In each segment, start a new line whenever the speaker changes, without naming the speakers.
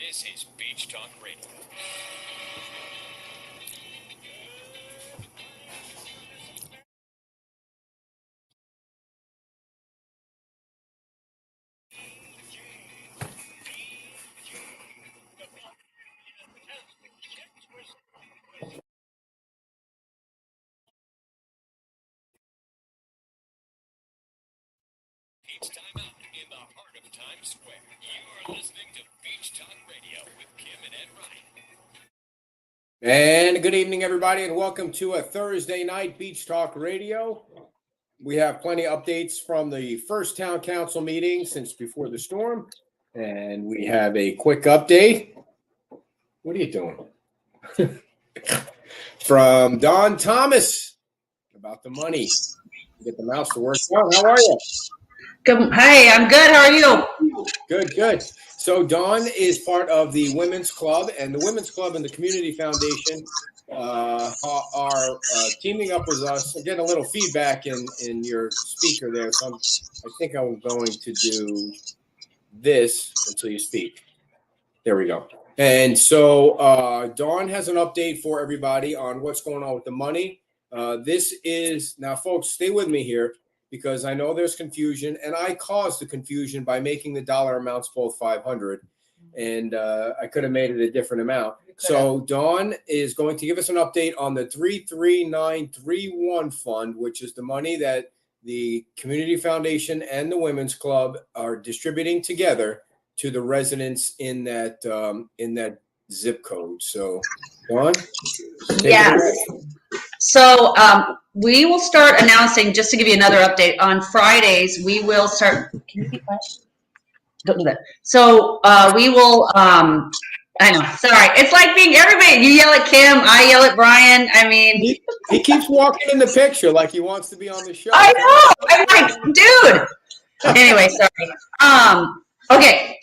This is Beach Talk Radio. It's time out in the heart of Times Square. You are listening to Beach Talk Radio with Kim and Ed Ryan.
And good evening, everybody, and welcome to a Thursday night Beach Talk Radio. We have plenty of updates from the first town council meeting since before the storm, and we have a quick update. What are you doing? From Don Thomas about the money. Get the mouse to work out. How are you?
Good. Hey, I'm good. How are you?
Good. So Dawn is part of the Women's Club, and the Women's Club and the Community Foundation are teaming up with us. I'm getting a little feedback in your speaker there, so I think I'm going to do this until you speak. There we go. And so Dawn has an update for everybody on what's going on with the money. This is, now folks, stay with me here, because I know there's confusion, and I caused the confusion by making the dollar amounts both 500, and I could have made it a different amount. So Dawn is going to give us an update on the 33931 fund, which is the money that the Community Foundation and the Women's Club are distributing together to the residents in that zip code. So Dawn,
Yes. So we will start announcing, just to give you another update, on Fridays, we will start. Can you be quiet? Don't do that. So we will, I know, sorry. It's like being everybody. You yell at Kim, I yell at Brian. I mean.
He keeps walking in the picture like he wants to be on the show.
I know. I'm like, dude. Anyway, sorry. Okay.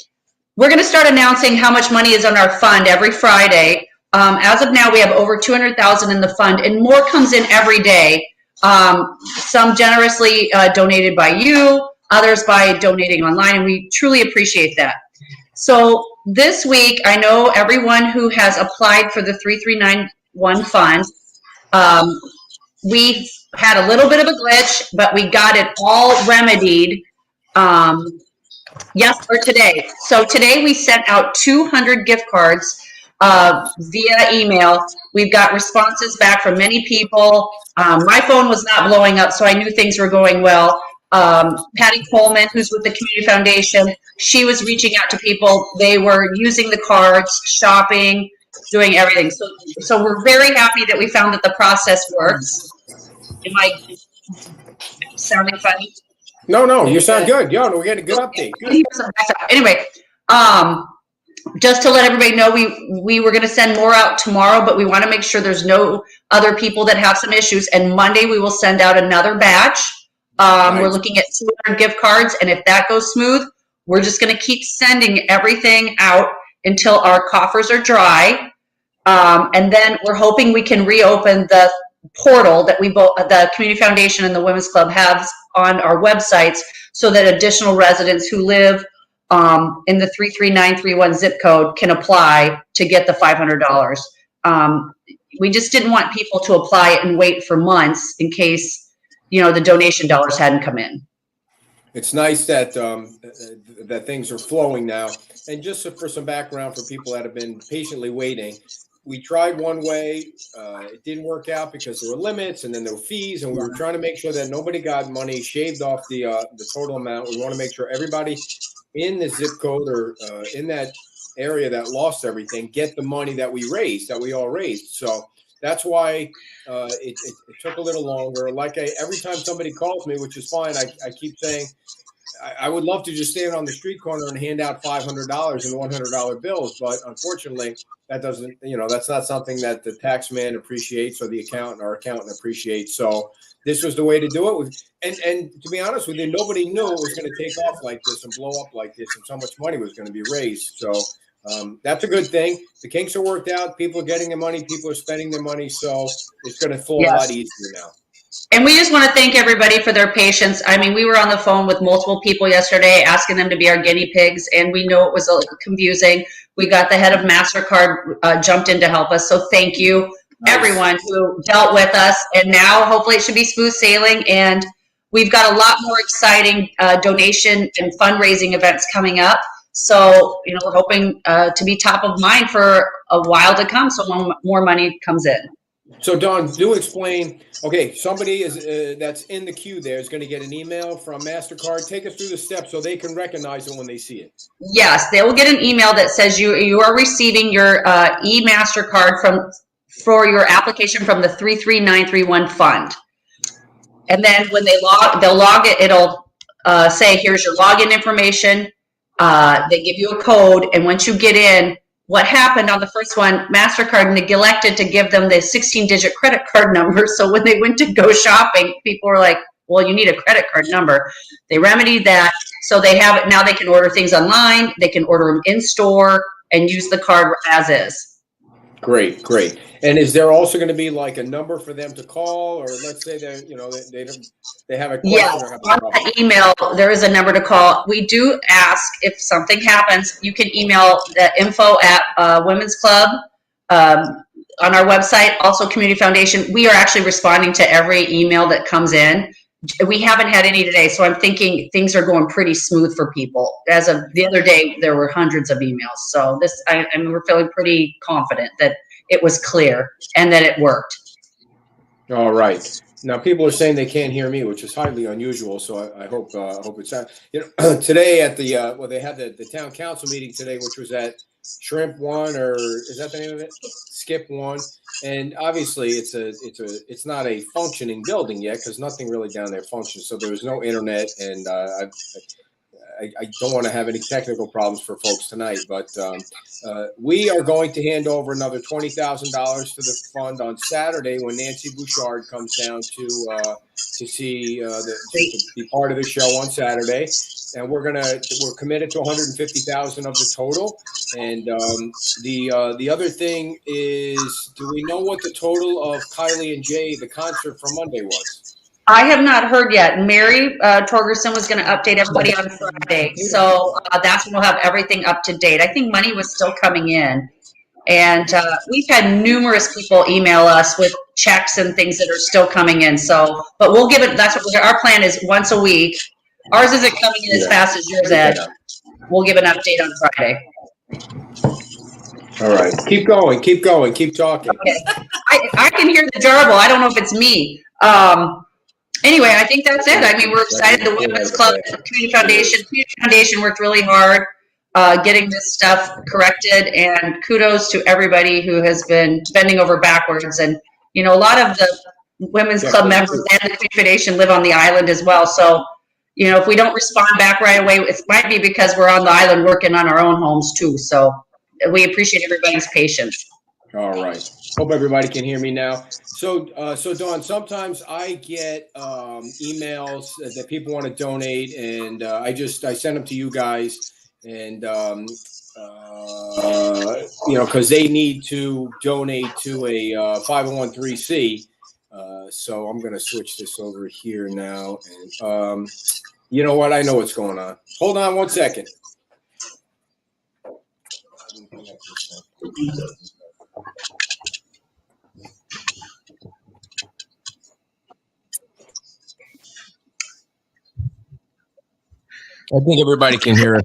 We're going to start announcing how much money is on our fund every Friday. As of now, we have over 200,000 in the fund, and more comes in every day. Some generously donated by you, others by donating online, and we truly appreciate that. So this week, I know everyone who has applied for the 3391 fund, we had a little bit of a glitch, but we got it all remedied. Yes, for today. So today we sent out 200 gift cards via email. We've got responses back from many people. My phone was not blowing up, so I knew things were going well. Patty Coleman, who's with the Community Foundation, she was reaching out to people. They were using the cards, shopping, doing everything. So we're very happy that we found that the process works. Am I sounding funny?
No, you sound good. Yo, we get a good update. Good.
Anyway, just to let everybody know, we were going to send more out tomorrow, but we want to make sure there's no other people that have some issues. And Monday we will send out another batch. We're looking at 200 gift cards, and if that goes smooth, we're just going to keep sending everything out until our coffers are dry. And then we're hoping we can reopen the portal that the Community Foundation and the Women's Club have on our websites, so that additional residents who live in the 33931 zip code can apply to get the $500. We just didn't want people to apply it and wait for months in case, the donation dollars hadn't come in.
It's nice that that things are flowing now. And just for some background for people that have been patiently waiting, we tried one way, it didn't work out because there were limits and then there were fees, and we were trying to make sure that nobody got money shaved off the total amount. We want to make sure everybody in the zip code or in that area that lost everything get the money that we all raised. So that's why it took a little longer. Like every time somebody calls me, which is fine, I keep saying, I would love to just stand on the street corner and hand out $500 and $100 bills, but unfortunately, that doesn't, that's not something that the tax man appreciates or the accountant or accountant appreciates. So this was the way to do it. And to be honest with you, nobody knew it was going to take off like this and blow up like this, and so much money was going to be raised. So that's a good thing. The kinks are worked out. People are getting their money. People are spending their money. So it's going to flow a lot easier now.
And we just want to thank everybody for their patience. I mean, we were on the phone with multiple people yesterday asking them to be our guinea pigs, and we know it was a little confusing. We got the head of MasterCard jumped in to help us, so thank you, everyone who dealt with us. And now hopefully it should be smooth sailing, and we've got a lot more exciting donation and fundraising events coming up. So, you know, we're hoping to be top of mind for a while to come, so more money comes in.
So Dawn, do explain. Okay, somebody is that's in the queue there is going to get an email from MasterCard. Take us through the steps so they can recognize it when they see it.
Yes, they will get an email that says you are receiving your e-MasterCard for your application from the 33931 fund. And then when they'll log it. It'll say, here's your login information. They give you a code, and once you get in, what happened on the first one, MasterCard neglected to give them the 16-digit credit card number. So when they went to go shopping, people were like, well, you need a credit card number. They remedied that. So they have it now. They can order things online. They can order them in store and use the card as is.
Great, great. And is there also going to be like a number for them to call, or let's say they have a question?
Yes, on the email, there is a number to call. We do ask if something happens, you can email the info at Women's Club on our website, also Community Foundation. We are actually responding to every email that comes in. We haven't had any today, so I'm thinking things are going pretty smooth for people. As of the other day, there were hundreds of emails. So I mean, we're feeling pretty confident that it was clear and that it worked.
All right. Now people are saying they can't hear me, which is highly unusual. So I hope it's today at the they had the town council meeting today, which was at Shrimp One, or is that the name of it? Skip One. And obviously it's not a functioning building yet because nothing really down there functions. So there was no internet, and I don't want to have any technical problems for folks tonight, but we are going to hand over another $20,000 to the fund on Saturday when Nancy Bouchard comes down to see to be part of the show on Saturday, and we're committed to $150,000 of the total. And the other thing is, do we know what the total of Kylie and Jay, the concert for Monday, was?
I have not heard yet. Mary Torgerson was going to update everybody on Friday. So that's when we'll have everything up to date. I think money was still coming in. And we've had numerous people email us with checks and things that are still coming in. So, but we'll give it, our plan is once a week. Ours isn't coming in as fast as yours, Ed. We'll give an update on Friday.
All right. Keep going. Keep talking. Okay.
I can hear the jarble. I don't know if it's me. Anyway, I think that's it. I mean, we're excited. The Women's Club, the Community Foundation worked really hard getting this stuff corrected, and kudos to everybody who has been bending over backwards. And, you know, a lot of the Women's Club members and the Community Foundation live on the island as well. So, you know, if we don't respond back right away, it might be because we're on the island working on our own homes too. So we appreciate everybody's patience.
All right. Hope everybody can hear me now. So Dawn, sometimes I get emails that people want to donate, and I send them to you guys, and you know, because they need to donate to a 501(c)(3). So I'm going to switch this over here now, and you know what? I know what's going on. Hold on 1 second. I think everybody can hear us.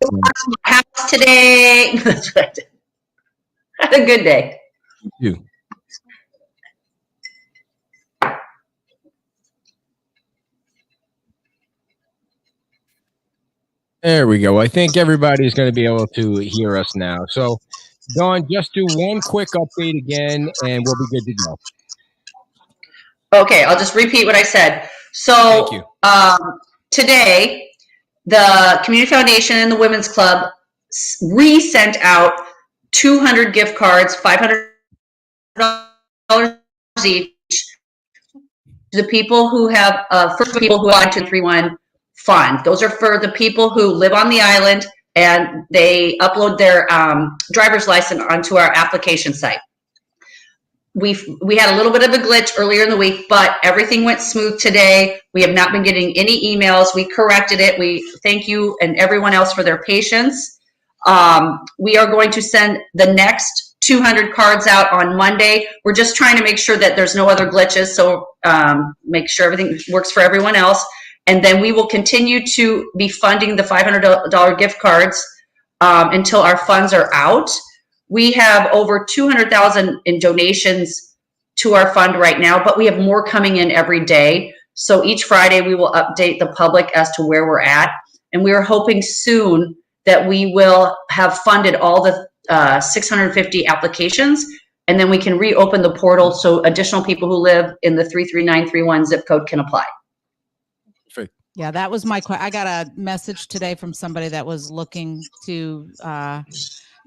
House today. Had a good day.
You. There we go. I think everybody's going to be able to hear us now. So, Dawn, just do one quick update again, and we'll be good to go.
Okay, I'll just repeat what I said. So,
thank you.
Today, the Community Foundation and the Women's Club resent out 200 gift cards, $500 each, to the people who have, for people who are to the 3-1 fund. Those are for the people who live on the island and they upload their driver's license onto our application site. we had a little bit of a glitch earlier in the week, but everything went smooth today. We have not been getting any emails. We corrected it. We thank you and everyone else for their patience. We are going to send the next 200 cards out on Monday. We're just trying to make sure that there's no other glitches. So make sure everything works for everyone else. And then we will continue to be funding the $500 gift cards until our funds are out. We have over 200,000 in donations to our fund right now, but we have more coming in every day. So each Friday we will update the public as to where we're at. And we are hoping soon that we will have funded all the 650 applications, and then we can reopen the portal so additional people who live in the 33931 zip code can apply.
Yeah, that was my question. I got a message today from somebody that was looking to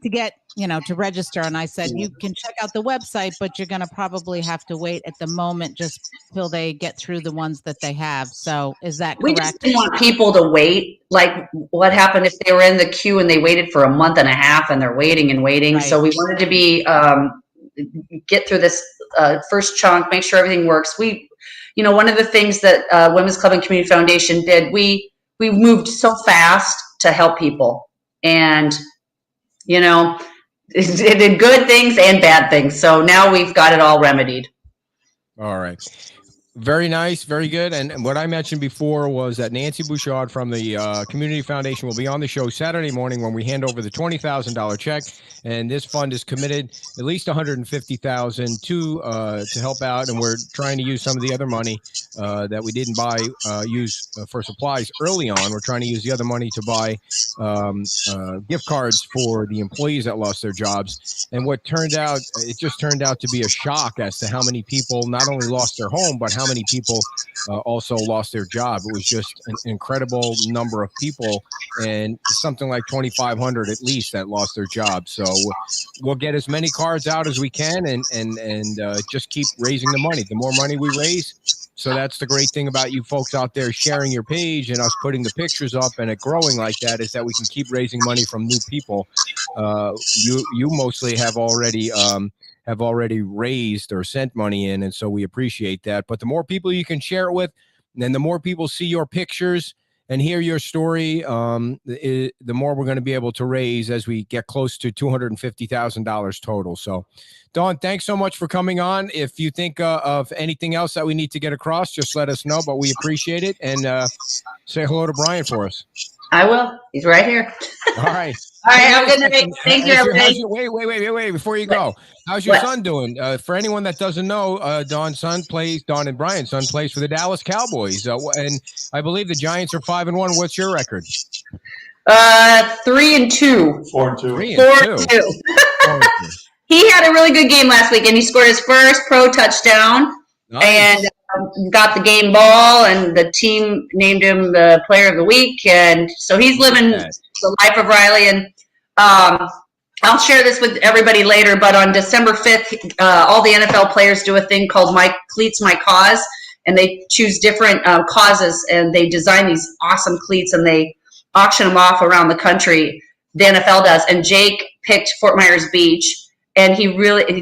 get, to register. And I said, you can check out the website, but you're going to probably have to wait at the moment just till they get through the ones that they have. So is that correct?
We just didn't want people to wait. Like what happened if they were in the queue and they waited for a month and a half and they're waiting and waiting. Right. So we wanted to be, get through this first chunk, make sure everything works. One of the things that Women's Club and Community Foundation did, we moved so fast to help people, and it did good things and bad things. So now we've got it all remedied.
All right. Very nice. Very good. And what I mentioned before was that Nancy Bouchard from the Community Foundation will be on the show Saturday morning when we hand over the $20,000 check. And this fund is committed at least $150,000 to help out. And we're trying to use some of the other money that we didn't use for supplies early on. We're trying to use the other money to buy gift cards for the employees that lost their jobs. And it just turned out to be a shock as to how many people not only lost their home, but how many people also lost their job. It was just an incredible number of people, and something like 2,500 at least that lost their job. So we'll get as many cards out as we can and just keep raising the money. The more money we raise, so that's the great thing about you folks out there sharing your page and us putting the pictures up and it growing like that, is that we can keep raising money from new people. You mostly have already raised or sent money in, and so we appreciate that. But the more people you can share it with, and the more people see your pictures and hear your story, the more we're going to be able to raise as we get close to $250,000 total. So, Dawn, thanks so much for coming on. If you think of anything else that we need to get across, just let us know, but we appreciate it. And say hello to Brian for us.
I will. He's right here.
All right.
All right. Have a good night. Thank you, everybody.
Wait. Before you go, how's your son doing? For anyone that doesn't know, Dawn and Brian's son plays for the Dallas Cowboys. And I believe the Giants are 5-1. What's your record?
3-2.
4-2.
4-2. He had a really good game last week, and he scored his first pro touchdown. Nice. And got the game ball, and the team named him the player of the week. And so he's living the life of Riley. And I'll share this with everybody later, but on December 5th, all the NFL players do a thing called My Cleats, My Cause, and they choose different causes, and they design these awesome cleats, and they auction them off around the country. The NFL does. And Jake picked Fort Myers Beach, and he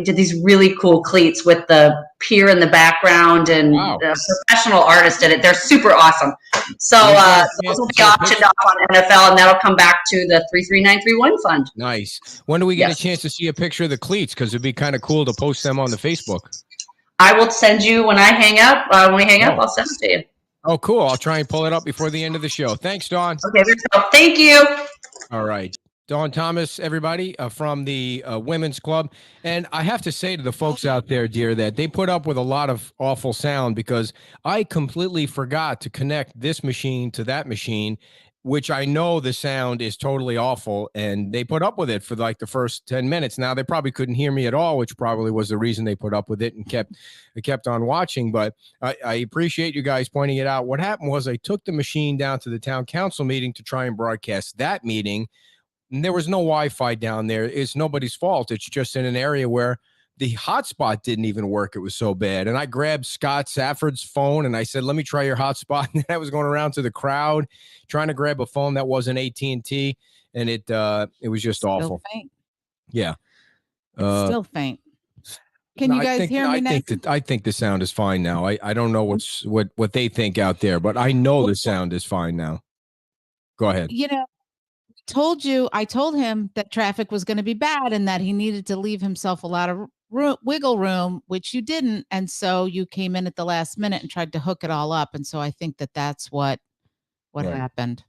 did these really cool cleats with the pier in the background, and a professional artist did it. They're super awesome. So those will be auctioned off on NFL, and that'll come back to the 33931 fund.
Nice. When do we get a chance to see a picture of the cleats? Because it'd be kind of cool to post them on the Facebook.
I will send you when I hang up. When we hang up, I'll send it to you.
Oh, cool. I'll try and pull it up before the end of the show. Thanks, Dawn.
Okay, thank you.
All right. Dawn Thomas, everybody, from the Women's Club. And I have to say to the folks out there, dear, that they put up with a lot of awful sound because I completely forgot to connect this machine to that machine, which I know the sound is totally awful. And they put up with it for like the first 10 minutes. Now, they probably couldn't hear me at all, which probably was the reason they put up with it and kept on watching. But I appreciate you guys pointing it out. What happened was I took the machine down to the town council meeting to try and broadcast that meeting. And there was no Wi-Fi down there. It's nobody's fault. It's just in an area where the hotspot didn't even work. It was so bad. And I grabbed Scott Safford's phone and I said, let me try your hotspot. And I was going around to the crowd trying to grab a phone that wasn't AT&T. And it was just awful.
Faint.
Yeah.
Still faint. Can you guys hear me now?
I think the sound is fine now. I don't know what they think out there, but I know the sound is fine now. Go ahead.
You know, I told him that traffic was going to be bad and that he needed to leave himself a lot of wiggle room, which you didn't. And so you came in at the last minute and tried to hook it all up. And so I think that that's what
Right.
happened.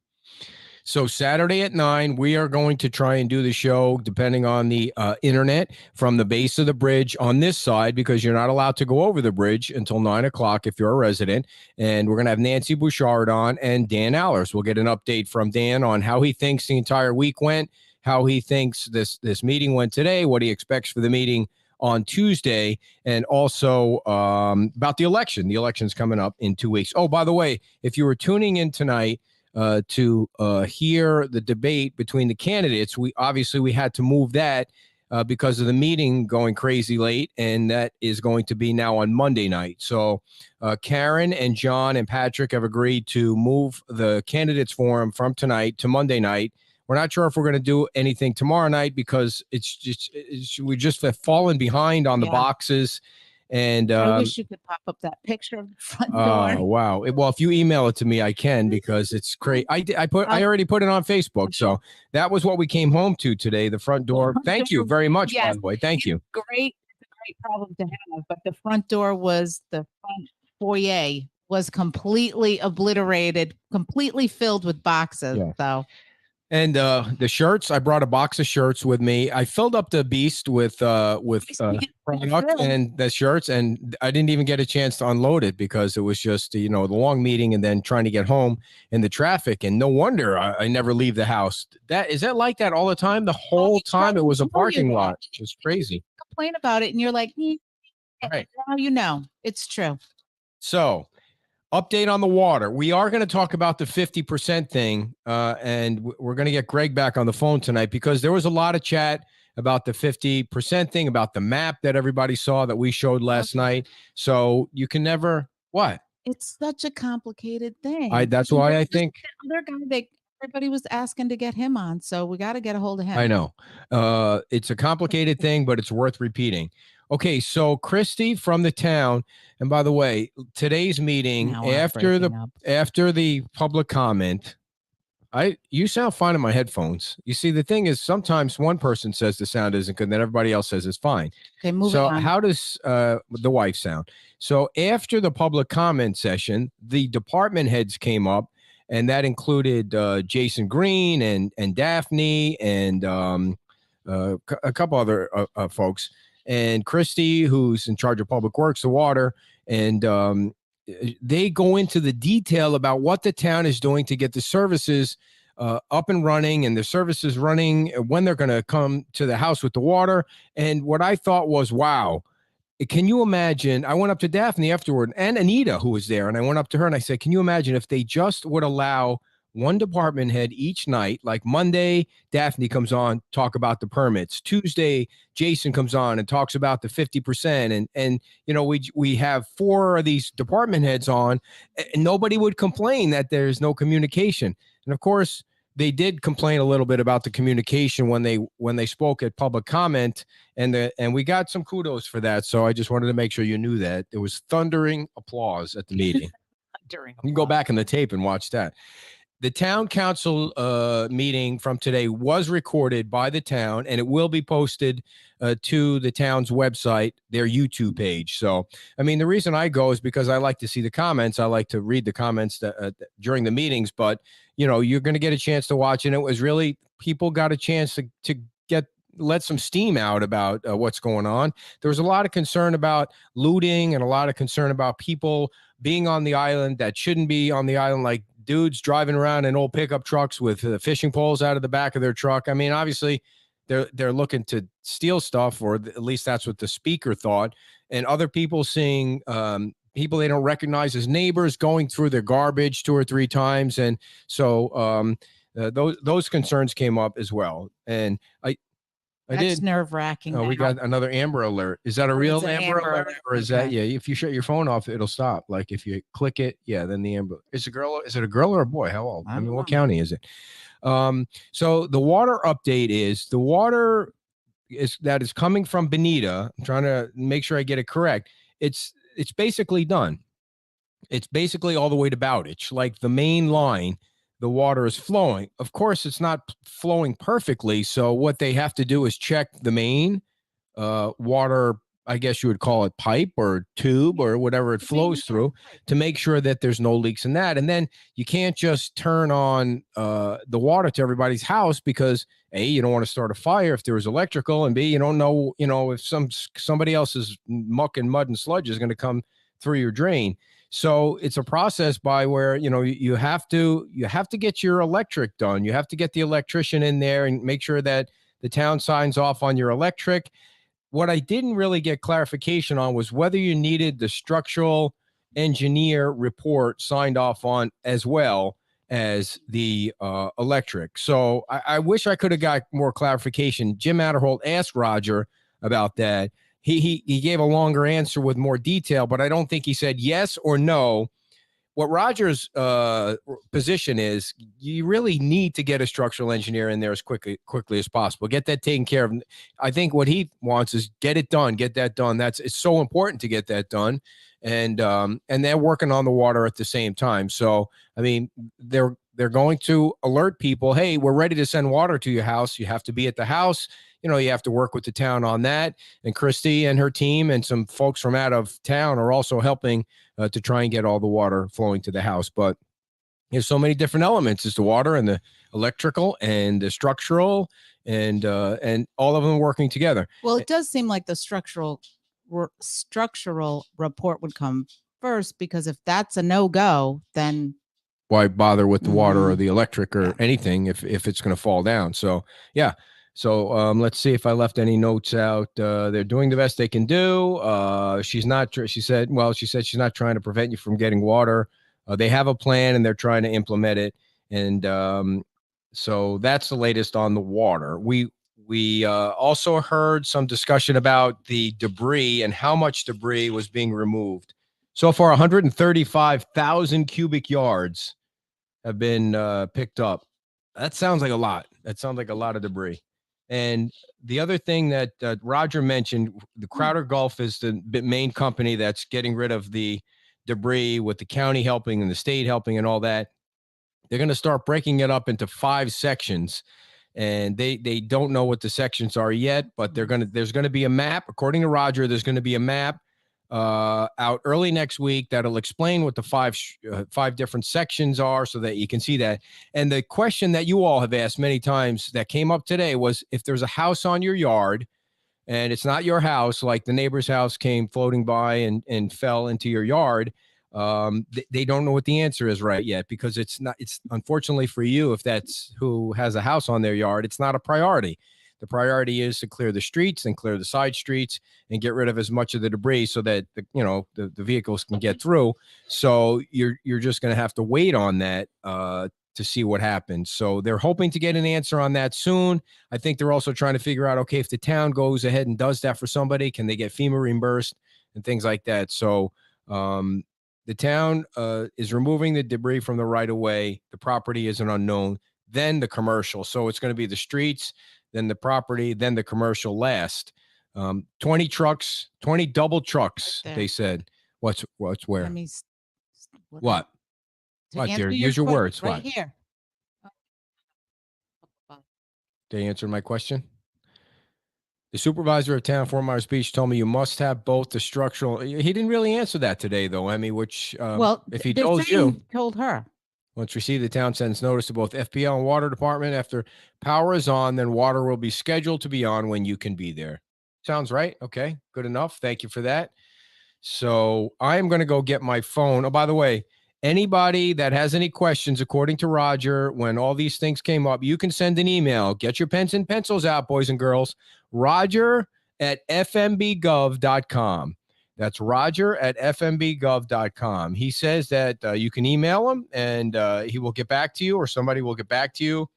So Saturday at 9, we are going to try and do the show, depending on the internet, from the base of the bridge on this side, because you're not allowed to go over the bridge until 9 o'clock if you're a resident. And we're going to have Nancy Bouchard on and Dan Allers. We'll get an update from Dan on how he thinks the entire week went, how he thinks this meeting went today, what he expects for the meeting on Tuesday, and also about the election. The election's coming up in 2 weeks. Oh, by the way, if you were tuning in tonight, to hear the debate between the candidates, we had to move that because of the meeting going crazy late, and that is going to be now on Monday night. So Karen and John and Patrick have agreed to move the candidates forum from tonight to Monday night. We're not sure if we're going to do anything tomorrow night because we just have fallen behind on the boxes. And
I wish you could pop up that picture of the front door.
Oh, wow. Well, if you email it to me, I can, because it's great. I already put it on Facebook. So that was what we came home to today, the front door. Thank you very much, by the way. Thank you.
Great. It's a great problem to have, but the front door the front foyer was completely obliterated, completely filled with boxes. Yeah. So.
And the shirts, I brought a box of shirts with me. I filled up the beast with product and the shirts, and I didn't even get a chance to unload it because it was just, the long meeting and then trying to get home in the traffic. And no wonder I never leave the house. Is that like that all the time? The whole time it was a parking lot. It's crazy.
Complain about it, and you're like,
right.
Now it's true.
So, update on the water. We are going to talk about the 50% thing, and we're going to get Greg back on the phone tonight because there was a lot of chat about the 50% thing, about the map that everybody saw that we showed last night. So you can never, what?
It's such a complicated thing.
That's why I think
the other guy everybody was asking to get him on, so we got to get a hold of him.
I know. It's a complicated thing, but it's worth repeating. Okay, so Christy from the town, and by the way, today's meeting after the public comment, you sound fine in my headphones. You see, the thing is, sometimes one person says the sound isn't good, then everybody else says it's fine.
Okay, moving on.
How does the wife sound? So after the public comment session, the department heads came up, and that included Jason Green and Daphne and a couple other folks. And Christy, who's in charge of Public Works, the water, and they go into the detail about what the town is doing to get the services up and running, and the services running, when they're going to come to the house with the water. And what I thought was, wow, can you imagine? I went up to Daphne afterward and Anita, who was there, and I went up to her and I said, can you imagine if they just would allow one department head each night? Like Monday, Daphne comes on, talk about the permits. Tuesday, Jason comes on and talks about the 50%. And we have 4 of these department heads on, and nobody would complain that there's no communication. And of course, they did complain a little bit about the communication when they spoke at public comment, and we got some kudos for that. So I just wanted to make sure you knew that. There was thundering applause at the meeting. You can go back in the tape and watch that. The town council meeting from today was recorded by the town, and it will be posted to the town's website, their YouTube page. So, I mean, the reason I go is because I like to see the comments. I like to read the comments during the meetings, but, you're going to get a chance to watch. And it was really, people got a chance to let some steam out about what's going on. There was a lot of concern about looting and a lot of concern about people being on the island that shouldn't be on the island, like dudes driving around in old pickup trucks with fishing poles out of the back of their truck. I mean, obviously they're looking to steal stuff, or at least that's what the speaker thought. And other people seeing people they don't recognize as neighbors going through their garbage 2 or 3 times. And so those concerns came up as well. And
That's nerve-wracking.
Oh, we got another Amber Alert. Is that a real Amber Alert? Or is that, if you shut your phone off, it'll stop. Like if you click it, then the Amber. Is it a girl or a boy? How old? I mean, what county is it? So the water update is the water is coming from Bonita. I'm trying to make sure I get it correct. It's basically done. It's basically all the way to Bowditch. Like the main line, the water is flowing. Of course, it's not flowing perfectly. So what they have to do is check the main water, I guess you would call it pipe or tube or whatever it flows through, to make sure that there's no leaks in that. And then you can't just turn on the water to everybody's house because A, you don't want to start a fire if there was electrical, and B, you don't know, if somebody else's muck and mud and sludge is going to come through your drain. So it's a process by where, you have to get your electric done. You have to get the electrician in there and make sure that the town signs off on your electric. What I didn't really get clarification on was whether you needed the structural engineer report signed off on as well as the electric. So I wish I could have got more clarification. Jim Adderholt asked Roger about that. He gave a longer answer with more detail, but I don't think he said yes or no. What Roger's position is, you really need to get a structural engineer in there as quickly as possible. Get that taken care of. I think what he wants is get it done, get that done. It's so important to get that done. And they're working on the water at the same time. So, I mean, they're going to alert people, hey, we're ready to send water to your house. You have to be at the house. You have to work with the town on that. And Christy and her team and some folks from out of town are also helping to try and get all the water flowing to the house. But there's so many different elements. It's the water and the electrical and the structural and all of them working together.
Well, it does seem like the structural report would come first, because if that's a no-go, then
why bother with the water or the electric or anything if it's going to fall down? So, yeah. So let's see if I left any notes out. They're doing the best they can do. She said she's not trying to prevent you from getting water. They have a plan and they're trying to implement it. And so that's the latest on the water. We also heard some discussion about the debris and how much debris was being removed. So far, 135,000 cubic yards have been picked up. That sounds like a lot. That sounds like a lot of debris. And the other thing that Roger mentioned, the Crowder Gulf is the main company that's getting rid of the debris, with the county helping and the state helping and all that. They're going to start breaking it up into 5 sections. And they don't know what the sections are yet, but there's going to be a map. According to Roger, there's going to be a map out early next week that'll explain what the five different sections are, so that you can see that. And the question that you all have asked many times that came up today was, if there's a house on your yard and it's not your house, like the neighbor's house came floating by and fell into your yard, they don't know what the answer is right yet, because it's unfortunately for you, if that's who has a house on their yard, it's not a priority. The priority is to clear the streets and clear the side streets and get rid of as much of the debris so that the vehicles can get through. So you're just going to have to wait on that to see what happens. So they're hoping to get an answer on that soon. I think they're also trying to figure out, okay, if the town goes ahead and does that for somebody, can they get FEMA reimbursed and things like that? So the town is removing the debris from the right of way. The property is an unknown. Then the commercial. So it's going to be the streets, then the property, then the commercial last. 20 trucks, 20 double trucks,
right,
they said. What's where?
Let me,
What? What, dear? Use your words.
Right
what?
here.
They answered my question. The supervisor of town, Fort Myers Beach, told me you must have both the structural. He didn't really answer that today, though, Emmy, which, if he
told her.
Once received, the town sends notice to both FPL and water department. After power is on, then water will be scheduled to be on when you can be there. Sounds right. Okay, good enough. Thank you for that. So I am going to go get my phone. Oh, by the way, anybody that has any questions, according to Roger, when all these things came up, you can send an email. Get your pens and pencils out, boys and girls. Roger@fmbgov.com. That's Roger@fmbgov.com. He says that you can email him and he will get back to you, or somebody will get back to you.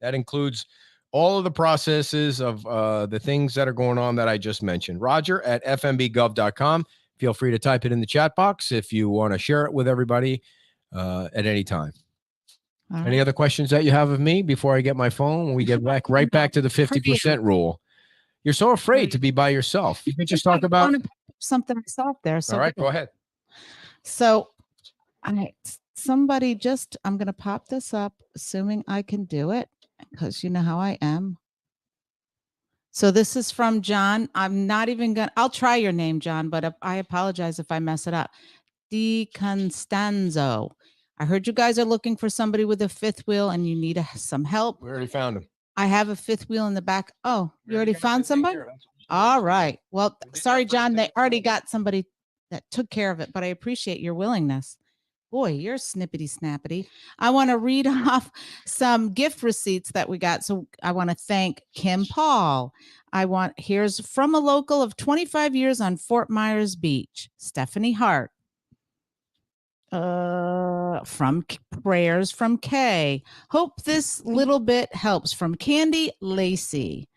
That includes all of the processes of the things that are going on that I just mentioned. Roger@fmbgov.com. Feel free to type it in the chat box if you want to share it with everybody at any time. Any other questions that you have of me before I get my phone? We get right back to the 50% rule. You're so afraid to be by yourself. You can just talk about
something myself there. So
all right, go ahead.
So somebody just, I'm going to pop this up, assuming I can do it, because you know how I am. So this is from John. I'm not even going to, I'll try your name, John, but I apologize if I mess it up. Di Constanzo. I heard you guys are looking for somebody with a fifth wheel and you need some help.
We already found him.
I have a fifth wheel in the back. Oh, you already found somebody? All right. Well, sorry, John. They already got somebody that took care of it, but I appreciate your willingness. Boy, you're snippety snappity. I want to read off some gift receipts that we got. So I want to thank Kim Paul. Here's from a local of 25 years on Fort Myers Beach, Stephanie Hart. From Prayers from Kay. Hope this little bit helps, from Candy Lacey.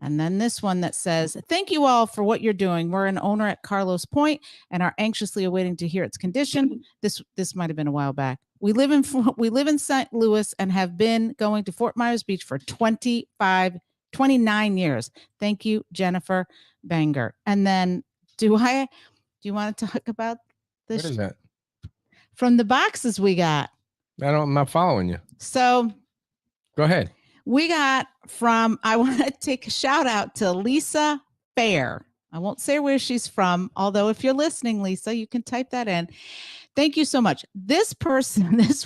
And then this one that says, thank you all for what you're doing. We're an owner at Carlos Point and are anxiously awaiting to hear its condition. This might have been a while back. We live in St. Louis and have been going to Fort Myers Beach for 29 years. Thank you, Jennifer Banger. And then do you want to talk about this?
What is that?
From the boxes we got.
I'm not following you.
So
go ahead.
We got I want to take a shout out to Lisa Fair. I won't say where she's from, although if you're listening, Lisa, you can type that in. Thank you so much. This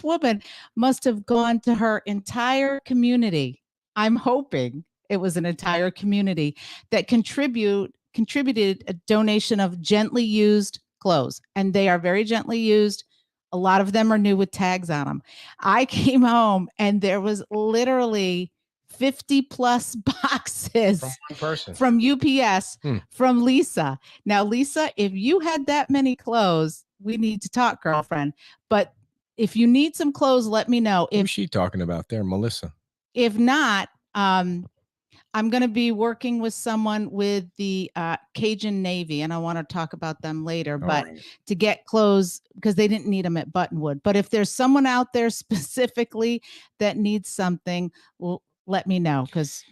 woman must have gone to her entire community. I'm hoping it was an entire community that contributed a donation of gently used clothes, and they are very gently used. A lot of them are new with tags on them. I came home and there was literally 50 plus boxes
from one person
from UPS from Lisa. Now, Lisa, if you had that many clothes, we need to talk, girlfriend. But if you need some clothes, let me know.
Who's she talking about there, Melissa?
If not, I'm going to be working with someone with the Cajun Navy, and I want to talk about them later, to get clothes because they didn't need them at Buttonwood. But if there's someone out there specifically that needs something, let me know, because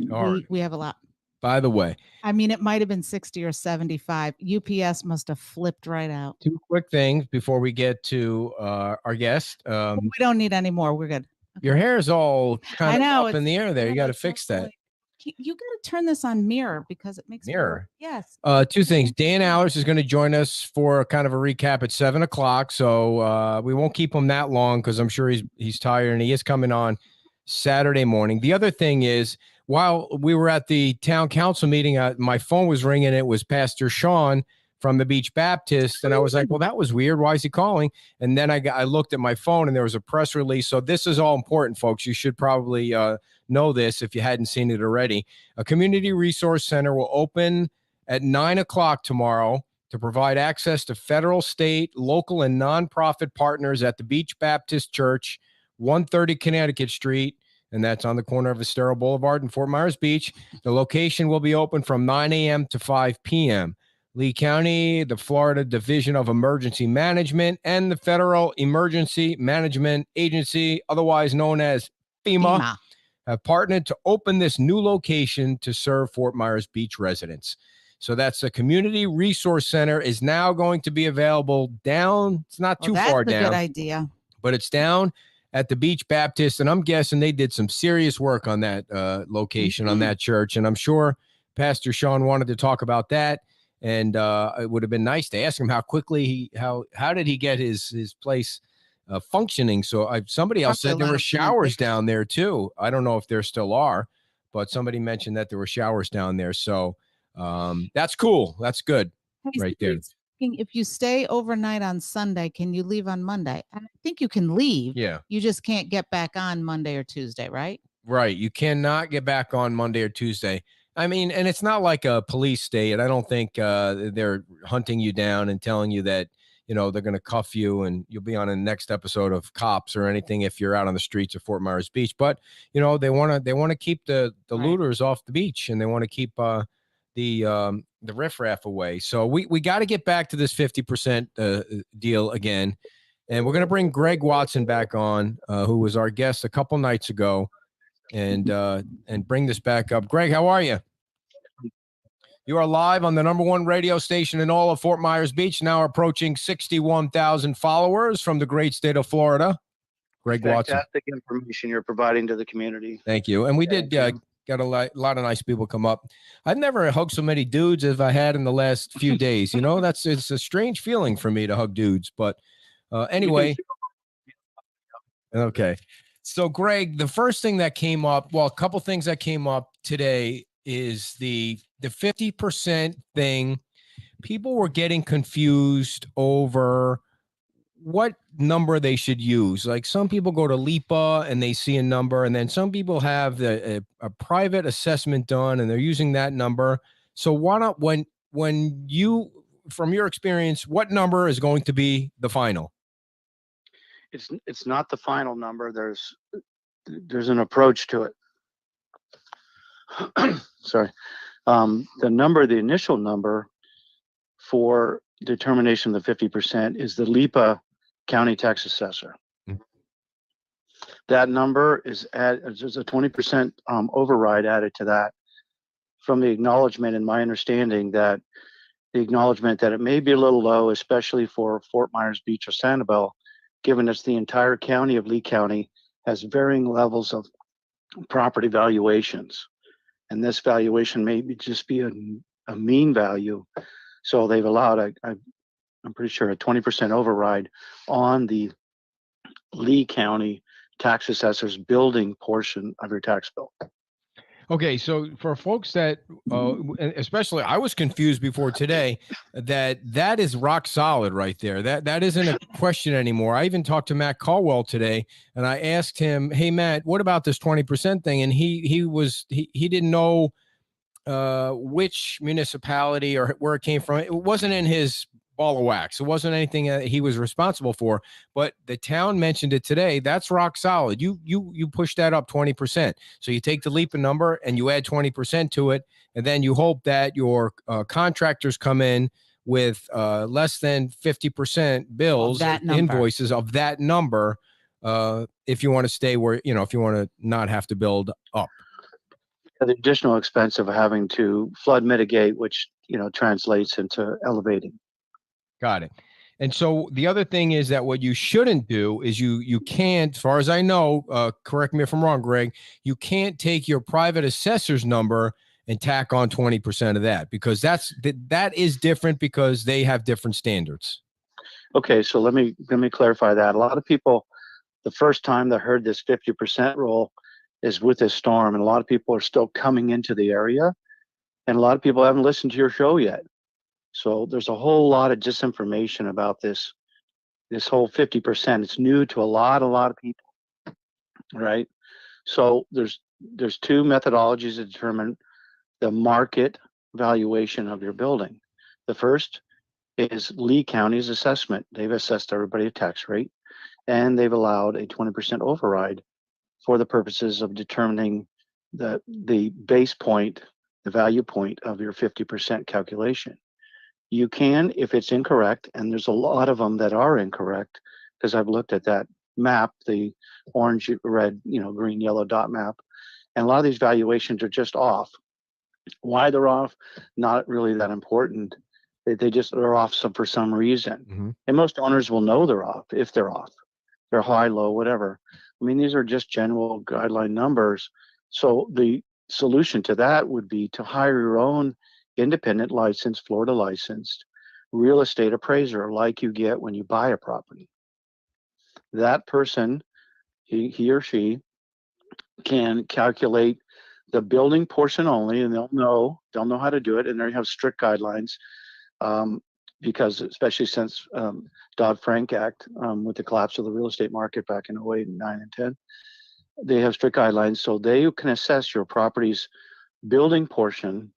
we have a lot.
By the way,
I mean, it might have been 60 or 75. UPS must have flipped right out.
Two quick things before we get to our guest.
We don't need any more. We're good. Okay.
Your hair is all kind of up in the air there. You got to fix that.
You got to turn this on mirror because it makes
mirror.
Yes.
Two things. Dan Allers is going to join us for kind of a recap at 7:00. So we won't keep him that long because I'm sure he's tired, and he is coming on Saturday morning. The other thing is, while we were at the town council meeting, my phone was ringing. It was Pastor Sean from the Beach Baptist. And I was like, well, that was weird. Why is he calling? And then I looked at my phone and there was a press release. So this is all important, folks. You should probably know this if you hadn't seen it already. A community resource center will open at 9:00 tomorrow to provide access to federal, state, local, and nonprofit partners at the Beach Baptist Church, 130 Connecticut Street. And that's on the corner of Estero Boulevard in Fort Myers Beach. The location will be open from 9 a.m. to 5 p.m. Lee County, the Florida Division of Emergency Management, and the Federal Emergency Management Agency, otherwise known as FEMA, have partnered to open this new location to serve Fort Myers Beach residents. So that's the Community Resource Center is now going to be available down. It's not too far down.
That's a good idea.
But it's down at the Beach Baptist, and I'm guessing they did some serious work on that location, on that church. And I'm sure Pastor Sean wanted to talk about that. And it would have been nice to ask him how quickly how did he get his place functioning. So somebody else said there were showers down there too. I don't know if there still are, but somebody mentioned that there were showers down there. So that's cool. That's good right there.
If you stay overnight on Sunday, can you leave on Monday? I think you can leave.
Yeah.
You just can't get back on Monday or Tuesday, right?
Right. You cannot get back on Monday or Tuesday. I mean, and it's not like a police state. I don't think they're hunting you down and telling you that, you know, they're going to cuff you and you'll be on the next episode of Cops or anything if you're out on the streets of Fort Myers Beach. But, you know, they want to keep the looters off the beach, and they want to keep the riffraff away. So we got to get back to this 50% deal again. And we're going to bring Greg Watson back on, who was our guest a couple nights ago, and bring this back up. Greg, how are you? You are live on the #1 radio station in all of Fort Myers Beach, now approaching 61,000 followers from the great state of Florida. Greg Watson.
Fantastic information you're providing to the community.
Thank you. And we did get a lot of nice people come up. I've never hugged so many dudes as I had in the last few days. You know, it's a strange feeling for me to hug dudes. But anyway. Okay. So, Greg, the first thing that came up, well, a couple things that came up today is the 50% thing. People were getting confused over what number they should use. Like some people go to LIPA and they see a number, and then some people have a private assessment done and they're using that number. So why not, when you, from your experience, what number is going to be the final?
It's not the final number. There's an approach to it. Sorry. The initial number for determination of the 50% is the LIPA county tax assessor. Mm-hmm. That number there's a 20% override added to that from the acknowledgement, in my understanding, that the acknowledgement that it may be a little low, especially for Fort Myers Beach or Sanibel, given it's the entire county of Lee County has varying levels of property valuations. And this valuation may just be a mean value. So they've allowed, I'm pretty sure, a 20% override on the Lee County tax assessor's building portion of your tax bill.
Okay, so for folks that, especially, I was confused before today that is rock solid right there. That isn't a question anymore. I even talked to Matt Caldwell today, and I asked him, "Hey, Matt, what about this 20% thing?" And he didn't know which municipality or where it came from. It wasn't in his ball of wax. It wasn't anything that he was responsible for, but the town mentioned it today. That's rock solid. You push that up 20%. So you take the LIPA number and you add 20% to it. And then you hope that your contractors come in with less than 50% bills, invoices of that number. If you want to stay where, if you want to not have to build up.
The additional expense of having to flood mitigate, which, translates into elevating.
Got it. And so the other thing is that what you shouldn't do is you can't, as far as I know, correct me if I'm wrong, Greg, you can't take your private assessor's number and tack on 20% of that, because that is different because they have different standards.
Okay, so let me clarify that. A lot of people, the first time they heard this 50% rule is with this storm, and a lot of people are still coming into the area, and a lot of people haven't listened to your show yet. So there's a whole lot of disinformation about this whole 50%. It's new to a lot of people, right? So there's two methodologies to determine the market valuation of your building. The first is Lee County's assessment. They've assessed everybody a tax rate, and they've allowed a 20% override for the purposes of determining the base point, the value point of your 50% calculation. You can, if it's incorrect, and there's a lot of them that are incorrect, because I've looked at that map, the orange, red, green, yellow dot map, and a lot of these valuations are just off. Why they're off, not really that important. They just are off for some reason. Mm-hmm. And most owners will know they're off if they're off. They're high, low, whatever. I mean, these are just general guideline numbers. So the solution to that would be to hire your own independent licensed, Florida licensed real estate appraiser, like you get when you buy a property. That person, he or she, can calculate the building portion only, and they'll know how to do it, and they have strict guidelines, because especially since Dodd-Frank Act, with the collapse of the real estate market back in 08, 9, and 10, they have strict guidelines, so they can assess your property's building portion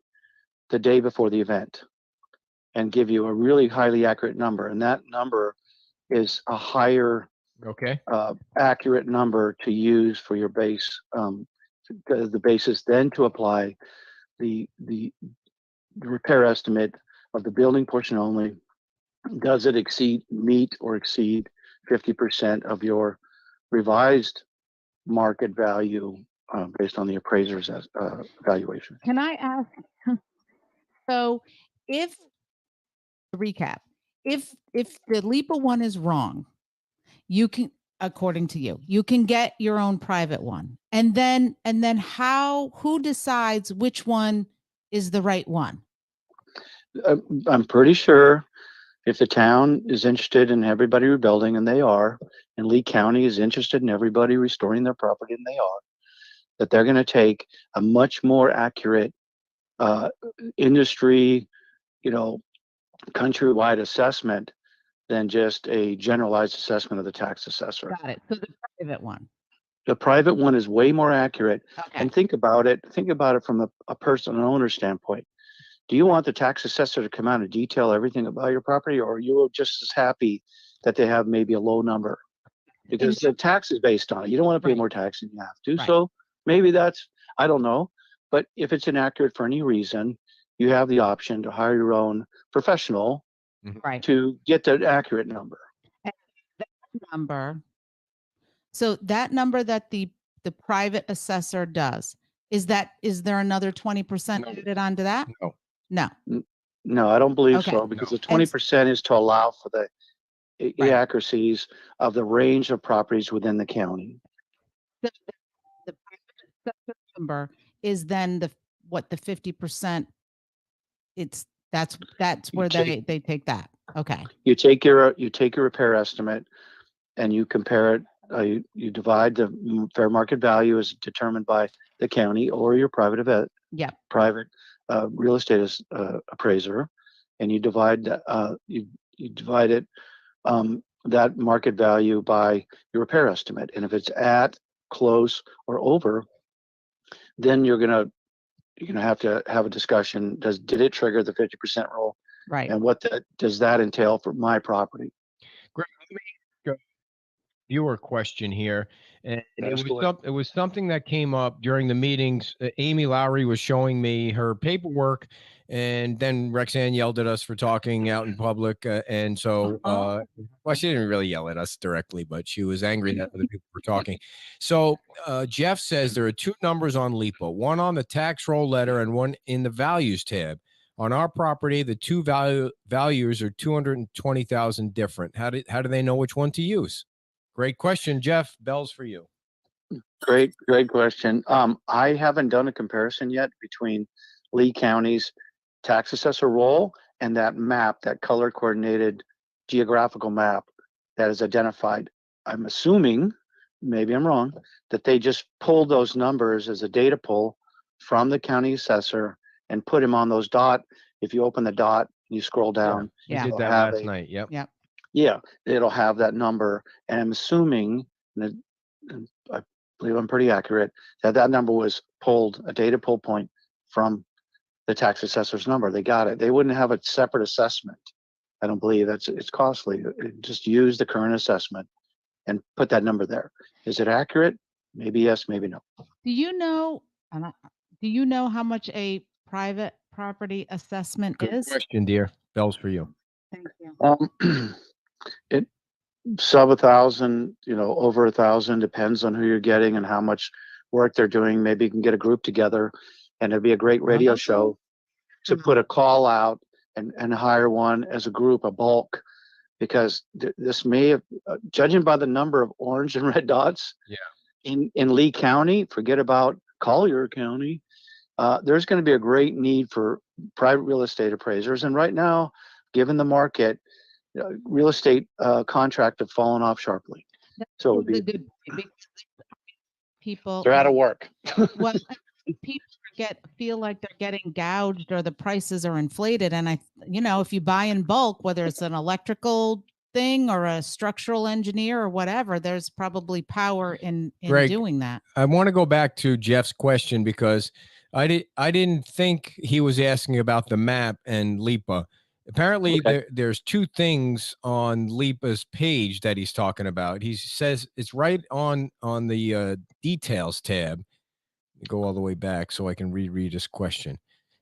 the day before the event and give you a really highly accurate number. And that number is a higher accurate number to use for your base, the basis then to apply the repair estimate of the building portion only. Does it meet or exceed 50% of your revised market value based on the appraiser's valuation?
Can I ask? So if recap, if the LIPA one is wrong, you can, according to you, you can get your own private one. And then who decides which one is the right one?
I'm pretty sure if the town is interested in everybody rebuilding, and they are, and Lee County is interested in everybody restoring their property, and they are, that they're going to take a much more accurate industry, countrywide assessment than just a generalized assessment of the tax assessor.
Got it. So the private one.
The private one is way more accurate.
Okay.
And think about it from a personal owner standpoint. Do you want the tax assessor to come out and detail everything about your property, or are you just as happy that they have maybe a low number? Because the tax is based on it. You don't want to pay more tax than you have to.
Right.
So maybe that's, I don't know. But if it's inaccurate for any reason, you have the option to hire your own professional
Right.
to get the accurate number.
So that number that the private assessor does, is there another 20% added onto that? No.
No, I don't believe
Okay.
so, because the 20% is to allow for the inaccuracies of the range of properties within the county.
The private assessor number is then the 50%. That's where they take that. Okay.
You take your repair estimate and you compare it. You divide the fair market value as determined by the county or your private real estate appraiser, and you divide it that market value by your repair estimate. And if it's at, close, or over, then you're gonna have to have a discussion. Did it trigger the 50% rule?
Right.
And what does that entail for my property?
Greg, let me go viewer question here, and it was something that came up during the meetings. Amy Lowry was showing me her paperwork, and then Rexanne yelled at us for talking out in public, and so well, she didn't really yell at us directly, but she was angry that other people were talking. So Jeff says there are two numbers on LIPA, one on the tax roll letter and one in the values tab. On our property, the two values are 220,000 different. How do they know which one to use? Great question, Jeff. Bell's for you.
Great question. I haven't done a comparison yet between Lee County's tax assessor roll and that map, that color coordinated geographical map that is identified. I'm assuming, maybe I'm wrong, that they just pulled those numbers as a data pull from the county assessor and put him on those dot. If you open the dot, you scroll down.
Yeah, we did that last night. Yep.
Yeah, it'll have that number. And I'm assuming, and I believe I'm pretty accurate, that number was pulled, a data pull point from the tax assessor's number. They got it. They wouldn't have a separate assessment. I don't believe it's costly. Just use the current assessment and put that number there. Is it accurate? Maybe yes, maybe no.
Do you know how much a private property assessment is?
Good question, dear. Bell's for you.
Thank you.
It sub 1,000, over 1,000, depends on who you're getting and how much work they're doing. Maybe you can get a group together, and it'd be a great radio show to put a call out and hire one as a group, a bulk, because this may have, judging by the number of orange and red dots in Lee County, forget about Collier County, there's going to be a great need for private real estate appraisers. And right now, given the market, real estate contract have fallen off sharply. So it would be,
people
they're out of work.
Well, people feel like they're getting gouged or the prices are inflated. And if you buy in bulk, whether it's an electrical thing or a structural engineer or whatever, there's probably power in
Greg,
doing that.
I want to go back to Jeff's question because I didn't think he was asking about the map and LIPA. Apparently, there's two things on LIPA's page that he's talking about. He says it's right on the details tab. Go all the way back so I can reread his question.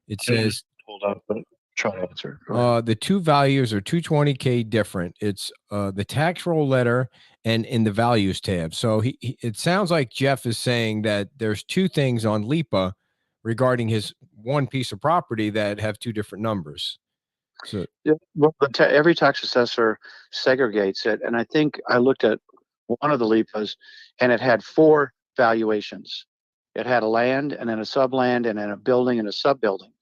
It says,
Hold up, but try to answer.
the two values are 220K different. It's the tax roll letter and in the values tab. So it sounds like Jeff is saying that there's two things on LIPA regarding his one piece of property that have two different numbers. So
Yeah, well, every tax assessor segregates it, and I think I looked at one of the LIPAs, and it had 4 valuations. It had a land, and then a subland, and then a building and a sub-building.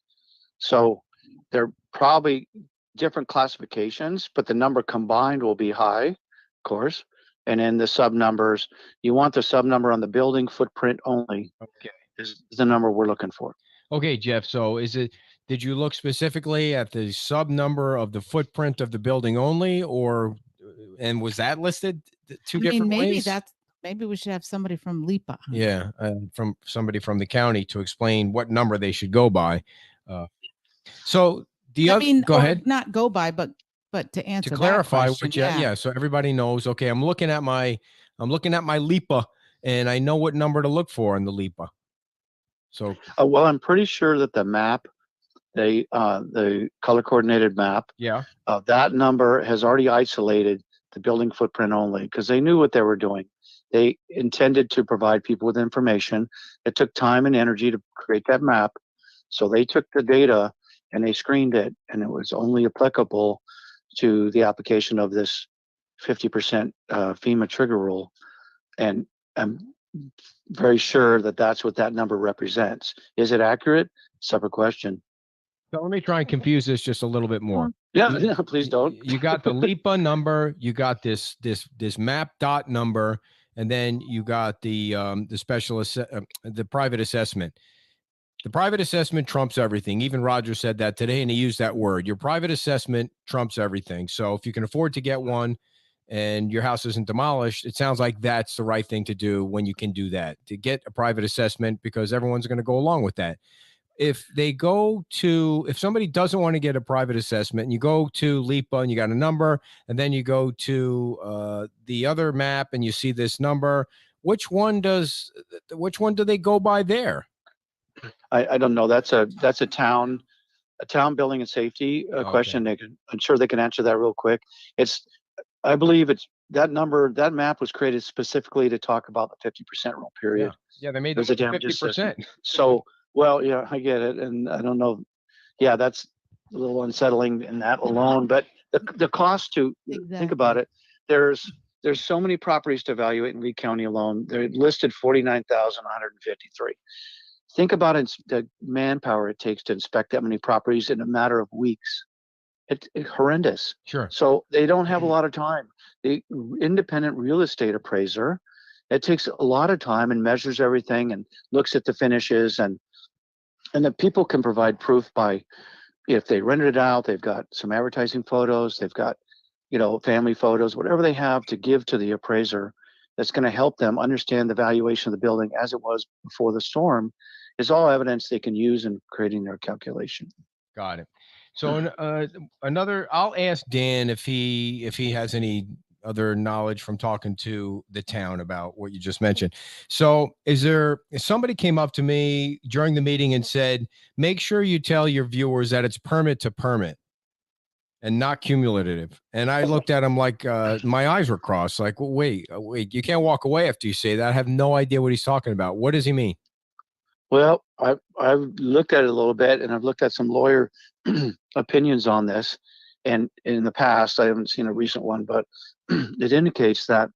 So they're probably different classifications, but the number combined will be high, of course. And then the sub numbers, you want the sub number on the building footprint only.
Okay.
Is the number we're looking for.
Okay, Jeff. So did you look specifically at the sub number of the footprint of the building only, and was that listed two different ways?
Maybe we should have somebody from LIPA.
Yeah, from somebody from the county to explain what number they should go by. So go ahead.
Not go by, but to answer
to clarify,
that question,
so everybody knows. Okay, I'm looking at my LIPA, and I know what number to look for in the LIPA. So,
well, I'm pretty sure that the map, the color coordinated map, that number has already isolated the building footprint only, because they knew what they were doing. They intended to provide people with information. It took time and energy to create that map. So they took the data and they screened it, and it was only applicable to the application of this 50% FEMA trigger rule. And I'm very sure that that's what that number represents. Is it accurate? Separate question.
So let me try and confuse this just a little bit more.
Yeah, please don't.
You got the LIPA number, you got this map dot number, and then you got the private assessment. The private assessment trumps everything. Even Roger said that today, and he used that word. Your private assessment trumps everything. So if you can afford to get one and your house isn't demolished, it sounds like that's the right thing to do when you can do that, to get a private assessment, because everyone's going to go along with that. If somebody doesn't want to get a private assessment, and you go to LIPA and you got a number, and then you go to the other map and you see this number, which one do they go by there?
I don't know. That's a town building and safety question. I'm sure they can answer that real quick. I believe it's that number. That map was created specifically to talk about the 50% rule period.
Yeah, they made it 50%.
So, well, yeah, I get it, and I don't know. Yeah, that's a little unsettling in that alone. But the cost to think about it, there's so many properties to evaluate in Lee County alone. They're listed 49,153. Think about the manpower it takes to inspect that many properties in a matter of weeks. It's horrendous.
Sure.
So they don't have a lot of time. The independent real estate appraiser, it takes a lot of time and measures everything and looks at the finishes, and the people can provide proof by, if they rented it out, they've got some advertising photos, they've got, family photos, whatever they have to give to the appraiser that's going to help them understand the valuation of the building as it was before the storm, is all evidence they can use in creating their calculation.
Got it. So I'll ask Dan if he has any other knowledge from talking to the town about what you just mentioned. So if somebody came up to me during the meeting and said, make sure you tell your viewers that it's permit to permit and not cumulative. And I looked at him like my eyes were crossed. Like, well, wait, you can't walk away after you say that. I have no idea what he's talking about. What does he mean?
Well, I've looked at it a little bit, and I've looked at some lawyer opinions on this. And in the past, I haven't seen a recent one, but it indicates that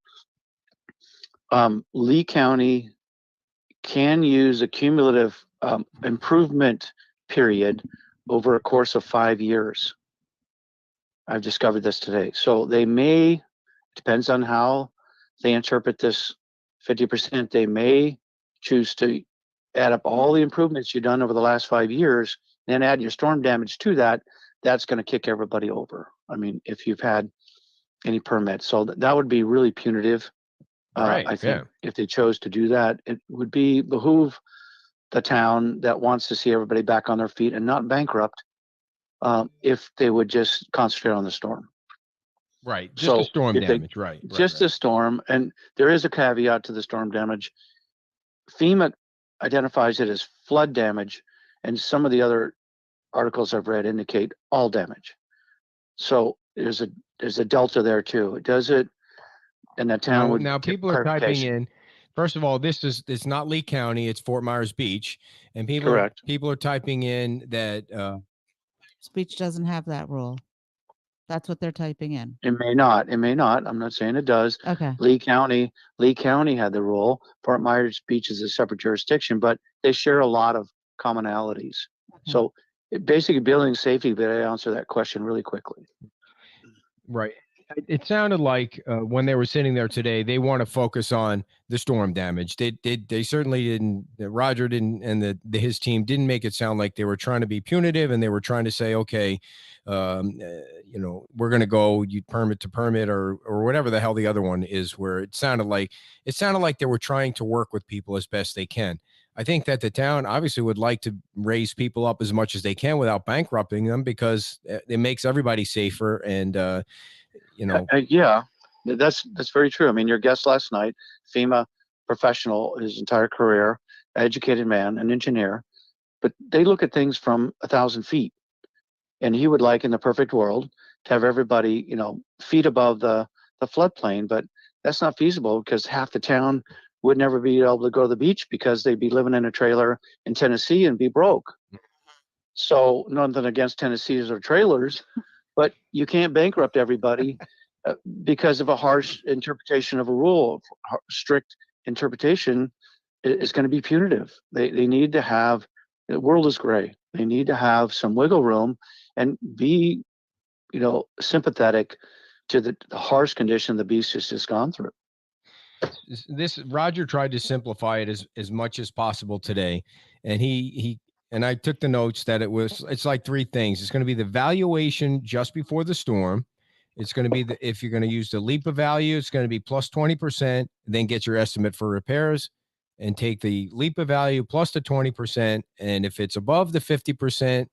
Lee County can use a cumulative improvement period over a course of 5 years. I've discovered this today. So they may, depends on how they interpret this 50%, they may choose to add up all the improvements you've done over the last 5 years, then add your storm damage to that. That's going to kick everybody over. I mean, if you've had any permits. So that would be really punitive.
Right,
I think if they chose to do that, it would behoove the town that wants to see everybody back on their feet and not bankrupt, if they would just concentrate on the storm.
Right. Just the storm damage. Right.
Just the storm. And there is a caveat to the storm damage. FEMA identifies it as flood damage, and some of the other articles I've read indicate all damage. So there's a delta there too. Does it? And the town would.
Now people are typing in. First of all, it's not Lee County, it's Fort Myers Beach. And
Correct.
people are typing in that
Speech doesn't have that rule. That's what they're typing in.
It may not. It may not. I'm not saying it does.
Okay.
Lee County had the rule. Fort Myers Beach is a separate jurisdiction, but they share a lot of commonalities.
Okay.
So basically building safety, but I answer that question really quickly.
Right. It sounded like when they were sitting there today, they want to focus on the storm damage. They certainly didn't. Roger didn't, and his team didn't make it sound like they were trying to be punitive, and they were trying to say, okay, we're going to go permit to permit or whatever the hell the other one is. Where it sounded like they were trying to work with people as best they can. I think that the town obviously would like to raise people up as much as they can without bankrupting them, because it makes everybody safer. And
yeah, that's very true. I mean, your guest last night, FEMA professional, his entire career, educated man, an engineer, but they look at things from 1,000 feet, and he would like, in the perfect world, to have everybody, feet above the floodplain, but that's not feasible because half the town would never be able to go to the beach because they'd be living in a trailer in Tennessee and be broke. So nothing against Tennessee's or trailers, but you can't bankrupt everybody because of a harsh interpretation of a rule. Strict interpretation is going to be punitive. They need to have, the world is gray. They need to have some wiggle room and be, sympathetic to the harsh condition the beast has just gone through.
This Roger tried to simplify it as much as possible today, and and I took the notes that it's like three things. It's going to be the valuation just before the storm. It's going to be if you're going to use the LIPA value, it's going to be plus 20%, then get your estimate for repairs and take the LIPA value plus the 20%. And if it's above the 50%,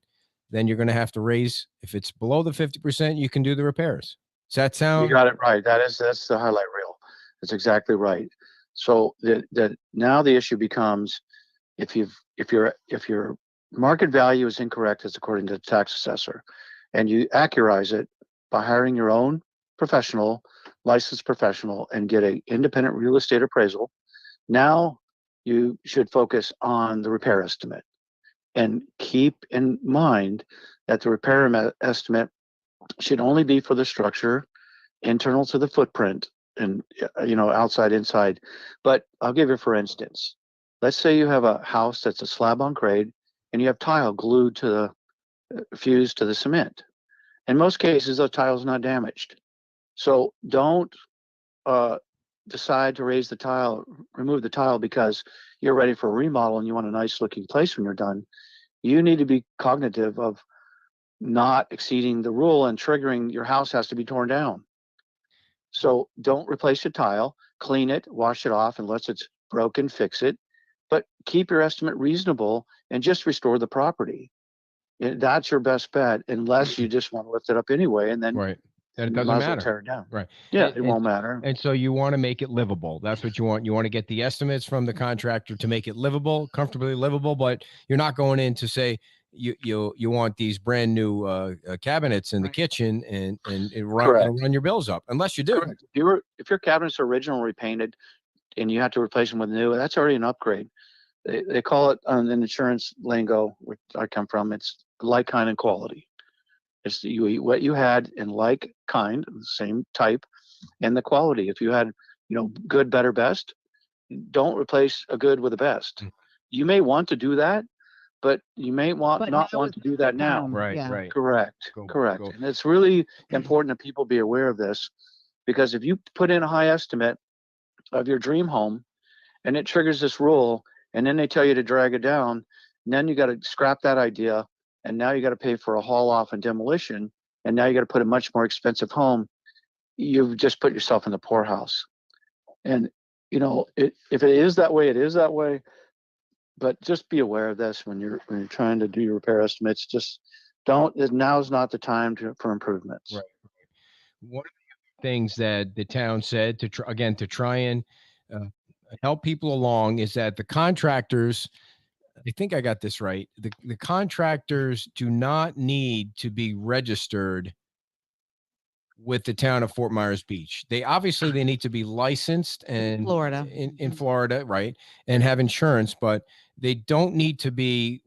then you're going to have to raise. If it's below the 50%, you can do the repairs. Does that sound?
You got it right. That's the highlight reel. That's exactly right. So now the issue becomes, if your market value is incorrect as according to the tax assessor, and you accurize it by hiring your own licensed professional, and get an independent real estate appraisal, now you should focus on the repair estimate, and keep in mind that the repair estimate should only be for the structure internal to the footprint, and outside, inside. But I'll give you, for instance, let's say you have a house that's a slab on grade and you have tile glued to the fused to the cement. In most cases, the tile's not damaged. So don't decide to remove the tile because you're ready for a remodel and you want a nice looking place when you're done. You need to be cognitive of not exceeding the rule and triggering your house has to be torn down. So don't replace your tile, clean it, wash it off, unless it's broken, fix it, but keep your estimate reasonable and just restore the property. That's your best bet, unless you just want to lift it up anyway, and then
right. And it doesn't matter.
Tear it down.
Right.
Yeah, it won't matter.
And so you want to make it livable. That's what you want. You want to get the estimates from the contractor to make it livable, comfortably livable, but you're not going in to say you want these brand new cabinets in the kitchen and run your bills up, unless you do.
Correct. If your cabinets are original repainted and you have to replace them with new, that's already an upgrade. They call it in insurance lingo, which I come from, it's like, kind, and quality. It's what you had in like kind, the same type, and the quality. If you had, good, better, best, don't replace a good with a best. You may want to do that, but you may not want to do that now.
Right,
Yeah.
right.
Correct.
Go.
And it's really important that people be aware of this, because if you put in a high estimate of your dream home and it triggers this rule, and then they tell you to drag it down, and then you got to scrap that idea, and now you got to pay for a haul off and demolition, and now you got to put a much more expensive home. You've just put yourself in the poorhouse. And if it is that way, it is that way. But just be aware of this when you're trying to do your repair estimates. Just now's not the time for improvements.
Right. One of the things that the town said to try and help people along is that the contractors, I think I got this right, the contractors do not need to be registered with the town of Fort Myers Beach. They need to be licensed and
Florida.
in Florida, right, and have insurance, but they don't need to be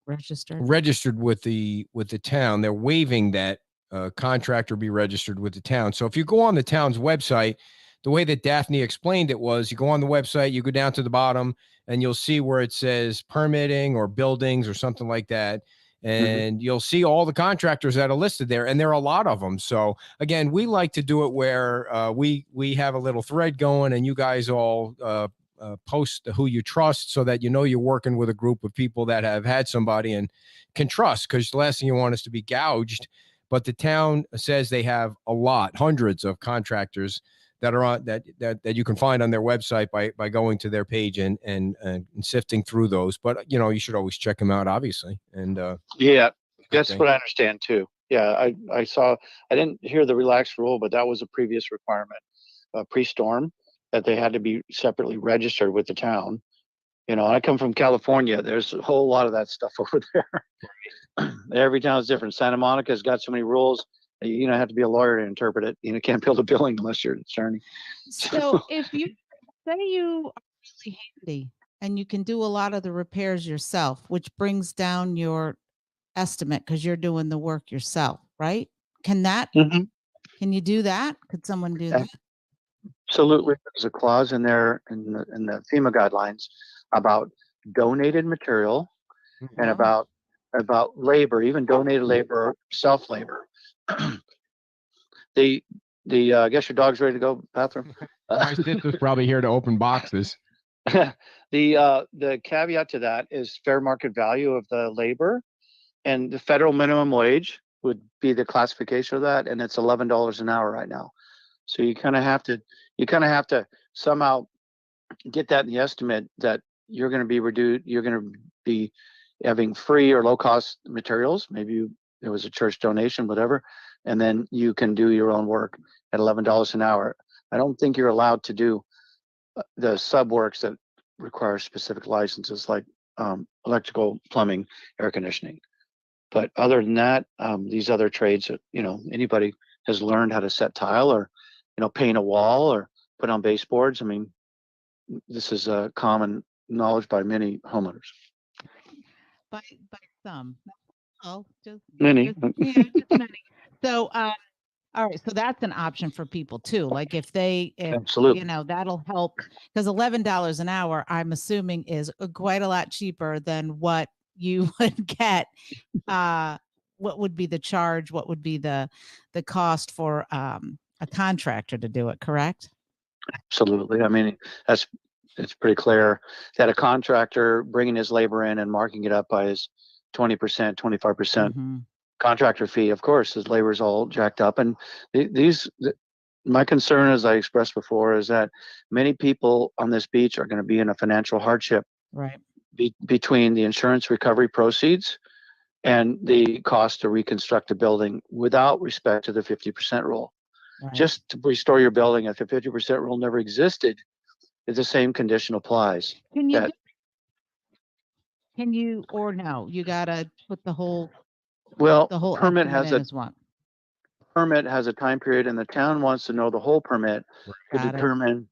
registered with the town. They're waiving that contractor be registered with the town. So if you go on the town's website, the way that Daphne explained it was, you go on the website, you go down to the bottom, and you'll see where it says permitting or buildings or something like that. And you'll see all the contractors that are listed there, and there are a lot of them. So again, we like to do it where we have a little thread going, and you guys all post who you trust, so that you know you're working with a group of people that have had somebody and can trust, because the last thing you want is to be gouged. But the town says they have hundreds of contractors that are on that you can find on their website by going to their page and sifting through those. But you should always check them out, obviously. And
yeah, that's what I understand too. Yeah, I saw. I didn't hear the relaxed rule, but that was a previous requirement, pre-storm, that they had to be separately registered with the town. I come from California. There's a whole lot of that stuff over there. Every town is different. Santa Monica's got so many rules. You have to be a lawyer to interpret it. You can't build a building unless you're an attorney.
So if you say you are really handy and you can do a lot of the repairs yourself, which brings down your estimate because you're doing the work yourself, right? Can you do that? Could someone do that?
Absolutely. There's a clause in there in the FEMA guidelines about donated material and about labor, even donated labor, self labor. I guess your dog's ready to go bathroom.
My sister's probably here to open boxes.
The caveat to that is fair market value of the labor, and the federal minimum wage would be the classification of that, and it's $11 an hour right now. So you kind of have to somehow get that in the estimate that you're going to be reduced. You're going to be having free or low cost materials. Maybe there was a church donation, whatever, and then you can do your own work at $11 an hour. I don't think you're allowed to do the sub works that require specific licenses, like electrical, plumbing, air conditioning. But other than that, these other trades, anybody has learned how to set tile or, paint a wall or put on baseboards. I mean, this is common knowledge by many homeowners.
By some. Oh, just
many.
Just many. So, all right. So that's an option for people too. Like if
Absolutely.
that'll help, because $11 an hour, I'm assuming, is quite a lot cheaper than what you would get. What would be the charge? What would be the cost for a contractor to do it? Correct.
Absolutely. I mean, it's pretty clear that a contractor bringing his labor in and marking it up by his 20%, 25% contractor fee, of course, his labor is all jacked up. And my concern, as I expressed before, is that many people on this beach are going to be in a financial hardship,
right,
between the insurance recovery proceeds and the cost to reconstruct a building without respect to the 50% rule. Right. Just to restore your building, if the 50% rule never existed, the same condition applies.
Can you, or no? You gotta put the whole.
Well,
the whole
permit has
permit
has a time period, and the town wants to know the whole permit to determine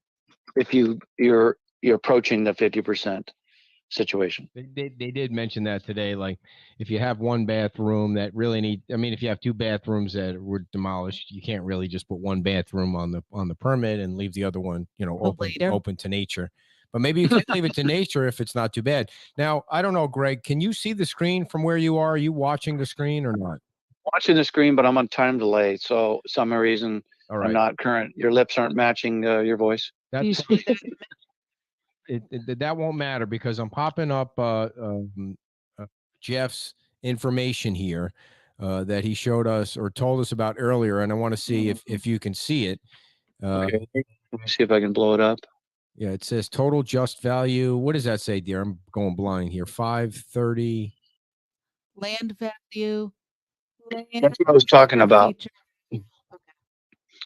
if you're approaching the 50% situation.
They did mention that today. Like, if you have one bathroom that really if you have two bathrooms that were demolished, you can't really just put one bathroom on the permit and leave the other one, open to nature. But maybe you can leave it to nature if it's not too bad. Now, I don't know, Greg, can you see the screen from where you are? Are you watching the screen or not?
Watching the screen, but I'm on time delay. So some reason I'm not current. Your lips aren't matching your voice.
That's that won't matter, because I'm popping up Jeff's information here that he showed us or told us about earlier, and I want to see if you can see it.
Okay. Let me see if I can blow it up.
Yeah, it says total just value. What does that say, dear? I'm going blind here. 530.
Land value.
That's what I was talking about. Okay.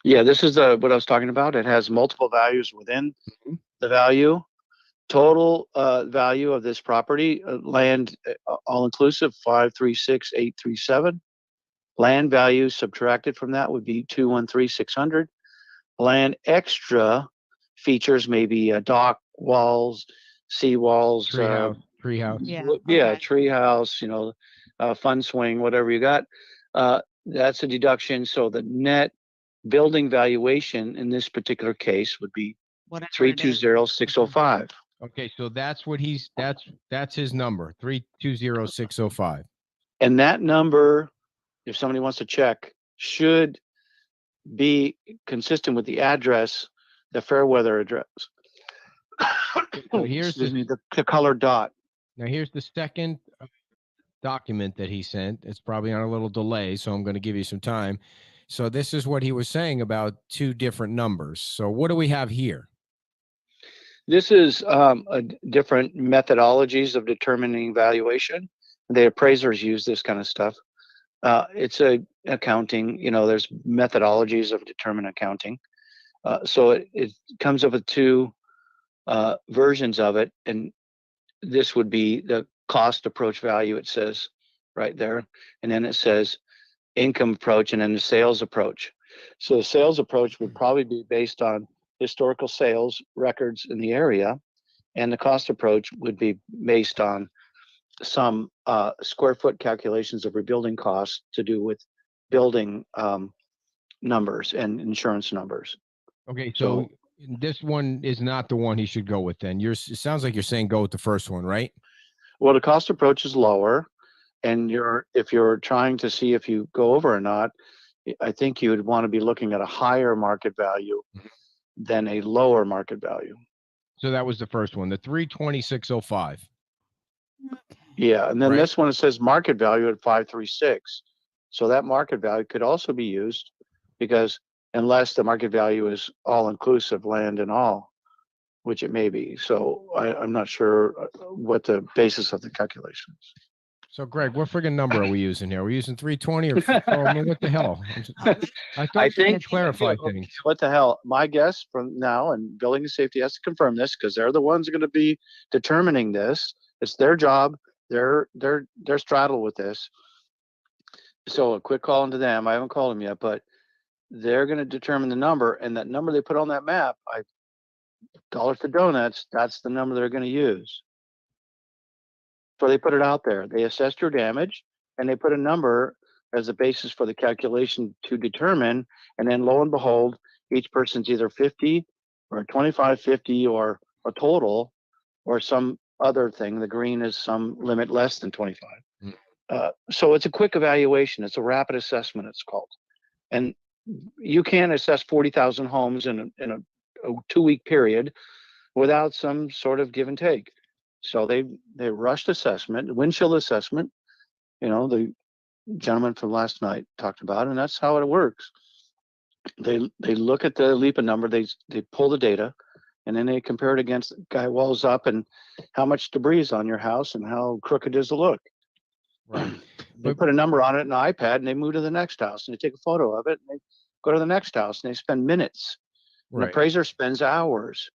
Yeah, this is what I was talking about. It has multiple values within the value. Total value of this property, land all inclusive, 536,837. Land value subtracted from that would be 213,600. Land extra features maybe dock walls, sea walls,
treehouse.
yeah, tree house, fun swing, whatever you got. That's a deduction. So the net building valuation in this particular case would be 320,605.
Okay, so that's what that's his number, 320,605.
And that number, if somebody wants to check, should be consistent with the address, the Fairweather address.
So here's
the colored dot.
Now here's the second document that he sent. It's probably on a little delay, so I'm going to give you some time. So this is what he was saying about two different numbers. So what do we have here?
This is different methodologies of determining valuation. The appraisers use this kind of stuff. It's a accounting, there's methodologies of determining accounting. So it comes up with two versions of it. And this would be the cost approach value, it says right there. And then it says income approach and then the sales approach. So the sales approach would probably be based on historical sales records in the area. And the cost approach would be based on some square foot calculations of rebuilding costs to do with building numbers and insurance numbers.
Okay, so this one is not the one he should go with then. It sounds like you're saying go with the first one, right?
Well, the cost approach is lower, and if you're trying to see if you go over or not, I think you would want to be looking at a higher market value than a lower market value.
So that was the first one, the 320,605.
Yeah, and then this one, it says market value at 536. So that market value could also be used because unless the market value is all inclusive, land and all, which it may be. So I'm not sure what the basis of the calculation is.
So Greg, what friggin' number are we using here? Are we using 320 or I mean, what the hell? I think clarify things.
What the hell? My guess from now, and building and safety has to confirm this because they're the ones going to be determining this. It's their job. They're straddled with this. So a quick call into them. I haven't called them yet, but they're going to determine the number, and that number they put on that map, $1 for donuts, that's the number they're going to use. So they put it out there. They assessed your damage, and they put a number as a basis for the calculation to determine, and then lo and behold, each person's either 50 or 25, 50 or a total or some other thing. The green is some limit less than 25. So it's a quick evaluation. It's a rapid assessment, it's called. And you can't assess 40,000 homes in a 2-week period without some sort of give and take. So they rushed assessment, windshield assessment, the gentleman from last night talked about, and that's how it works. They look at the LIPA number, they pull the data, and then they compare it against guy walls up and how much debris is on your house and how crooked is the look.
Right.
They put a number on it in an iPad and they move to the next house and they take a photo of it and they go to the next house and they spend minutes. Right. An appraiser spends hours.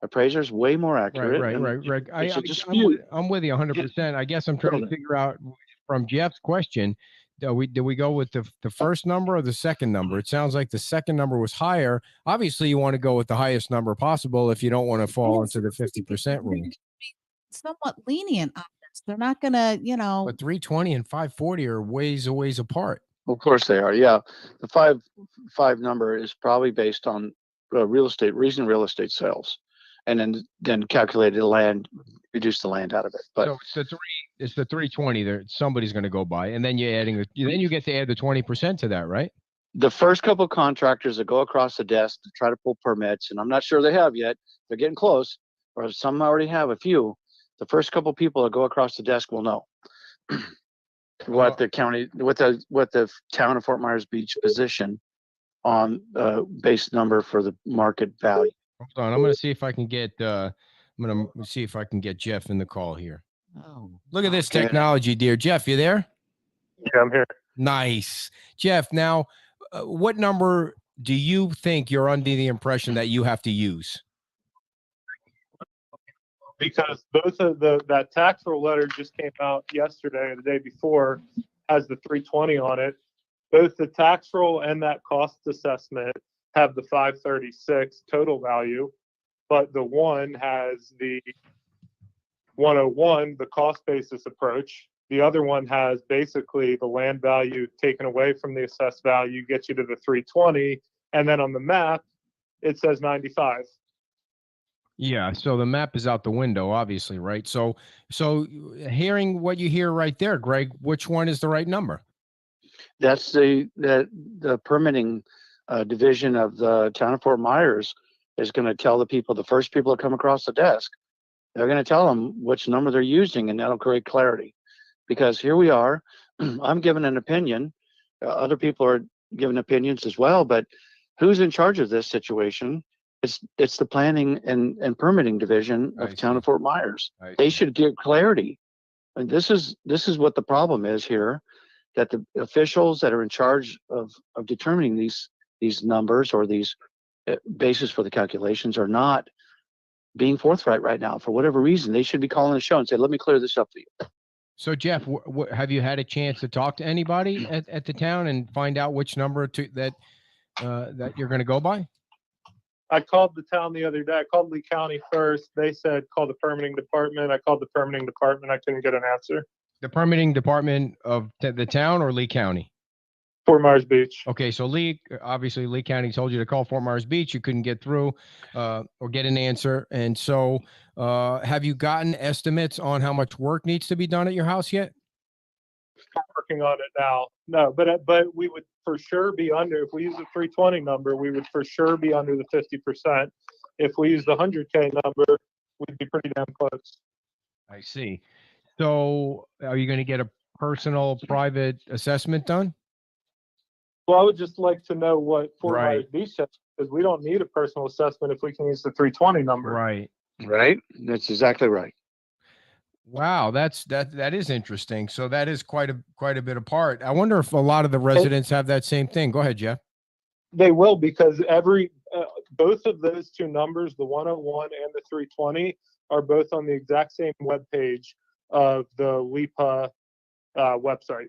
Appraiser's way more accurate.
Right. I'm with you 100%. I guess I'm trying to figure out from Jeff's question, do we go with the first number or the second number? It sounds like the second number was higher. Obviously, you want to go with the highest number possible if you don't want to fall into the 50% rule.
Somewhat lenient on this. They're not going to,
But 320 and 540 are ways apart.
Of course they are. Yeah, the five number is probably based on recent real estate sales, and then calculated the land, reduce the land out of it. But
so it's the 320 that somebody's going to go by, and then then you get to add the 20% to that, right?
The first couple of contractors that go across the desk to try to pull permits, and I'm not sure they have yet. They're getting close, or some already have a few. The first couple of people that go across the desk will know what the town of Fort Myers Beach position on base number for the market value.
Hold on, I'm going to see if I can get Jeff in the call here. Oh, look at this technology, dear Jeff. You there?
Yeah, I'm here.
Nice, Jeff. Now, what number do you think you're under the impression that you have to use?
Because both of that tax roll letter just came out yesterday or the day before, has the 320 on it, both the tax roll and that cost assessment have the 536 total value, but the one has the 101, the cost basis approach. The other one has basically the land value taken away from the assessed value, gets you to the 320. And then on the map, it says 95.
Yeah, so the map is out the window, obviously, right? So hearing what you hear right there, Greg, which one is the right number?
That's the permitting division of the town of Fort Myers is going to tell the people, the first people that come across the desk, they're going to tell them which number they're using, and that'll create clarity. Because here we are, I'm giving an opinion, other people are giving opinions as well, but who's in charge of this situation? It's the planning and permitting division of town of Fort Myers. They should give clarity. And this is what the problem is here, that the officials that are in charge of determining these numbers or these basis for the calculations are not being forthright right now. For whatever reason, they should be calling the show and say, let me clear this up for you.
So Jeff, have you had a chance to talk to anybody at the town and find out which number that you're going to go by?
I called the town the other day. I called Lee County first. They said, call the permitting department. I called the permitting department. I couldn't get an answer.
The permitting department of the town or Lee County?
Fort Myers Beach.
Okay, so obviously Lee County told you to call Fort Myers Beach. You couldn't get through or get an answer. And so have you gotten estimates on how much work needs to be done at your house yet?
Still working on it now. No, but we would for sure be under, if we use the 320 number, we would for sure be under the 50%. If we use the 100K number, we'd be pretty damn close.
I see. So are you going to get a personal private assessment done?
Well, I would just like to know what Fort
Right.
Myers Beach says, because we don't need a personal assessment if we can use the 320 number.
Right.
Right? That's exactly right.
Wow, that is interesting. So that is quite a bit apart. I wonder if a lot of the residents have that same thing. Go ahead, Jeff.
They will, because both of those two numbers, the 101 and the 320, are both on the exact same webpage of the LIPA website.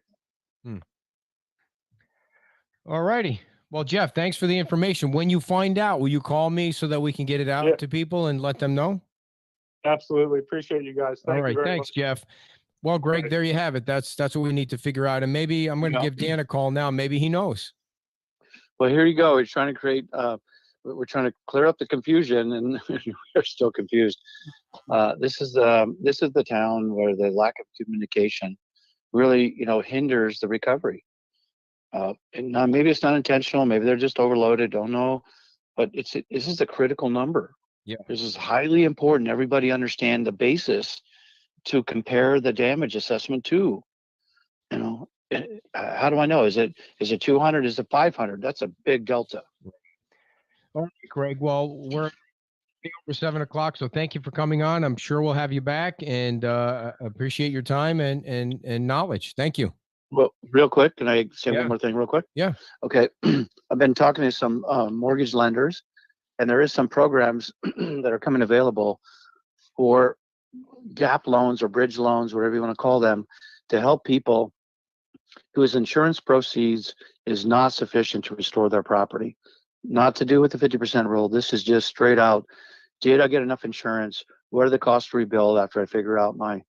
All righty. Well, Jeff, thanks for the information. When you find out, will you call me so that we can get it out to people and let them know?
Absolutely. Appreciate you guys. Thank
All right.
you very
Thanks,
much.
Jeff. Well, Greg, there you have it. That's what we need to figure out. And maybe I'm going to give Dan a call now. Maybe he knows.
Well, here you go. We're trying to create, we're trying to clear up the confusion, and we're still confused. This is the town where the lack of communication really, hinders the recovery. And now maybe it's not intentional. Maybe they're just overloaded. Don't know. But this is a critical number.
Yeah.
This is highly important. Everybody understand the basis to compare the damage assessment to. How do I know? Is it 200? Is it 500? That's a big delta.
All right, Greg. Well, we're over 7 o'clock, so thank you for coming on. I'm sure we'll have you back, and appreciate your time and knowledge. Thank you.
Well, real quick, can I say one more thing real quick?
Yeah.
Okay. I've been talking to some mortgage lenders, and there is some programs that are coming available for gap loans or bridge loans, whatever you want to call them, to help people whose insurance proceeds is not sufficient to restore their property. Not to do with the 50% rule. This is just straight out, did I get enough insurance? What are the costs to rebuild after I figure out my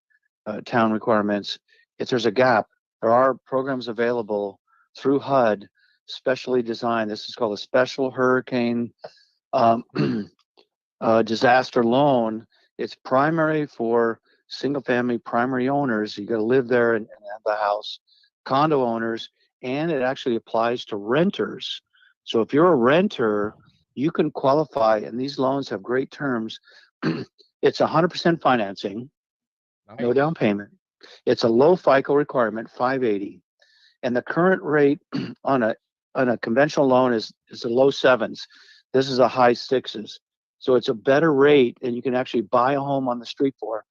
town requirements? If there's a gap, there are programs available through HUD, specially designed. This is called a special hurricane disaster loan. It's primary for single family primary owners. You got to live there and have the house. Condo owners, and it actually applies to renters. So if you're a renter, you can qualify, and these loans have great terms. It's 100% financing, no down payment. It's a low FICO requirement, 580, and the current rate on a conventional loan is the low sevens. This is a high sixes, so it's a better rate, and you can actually buy a home on the street for.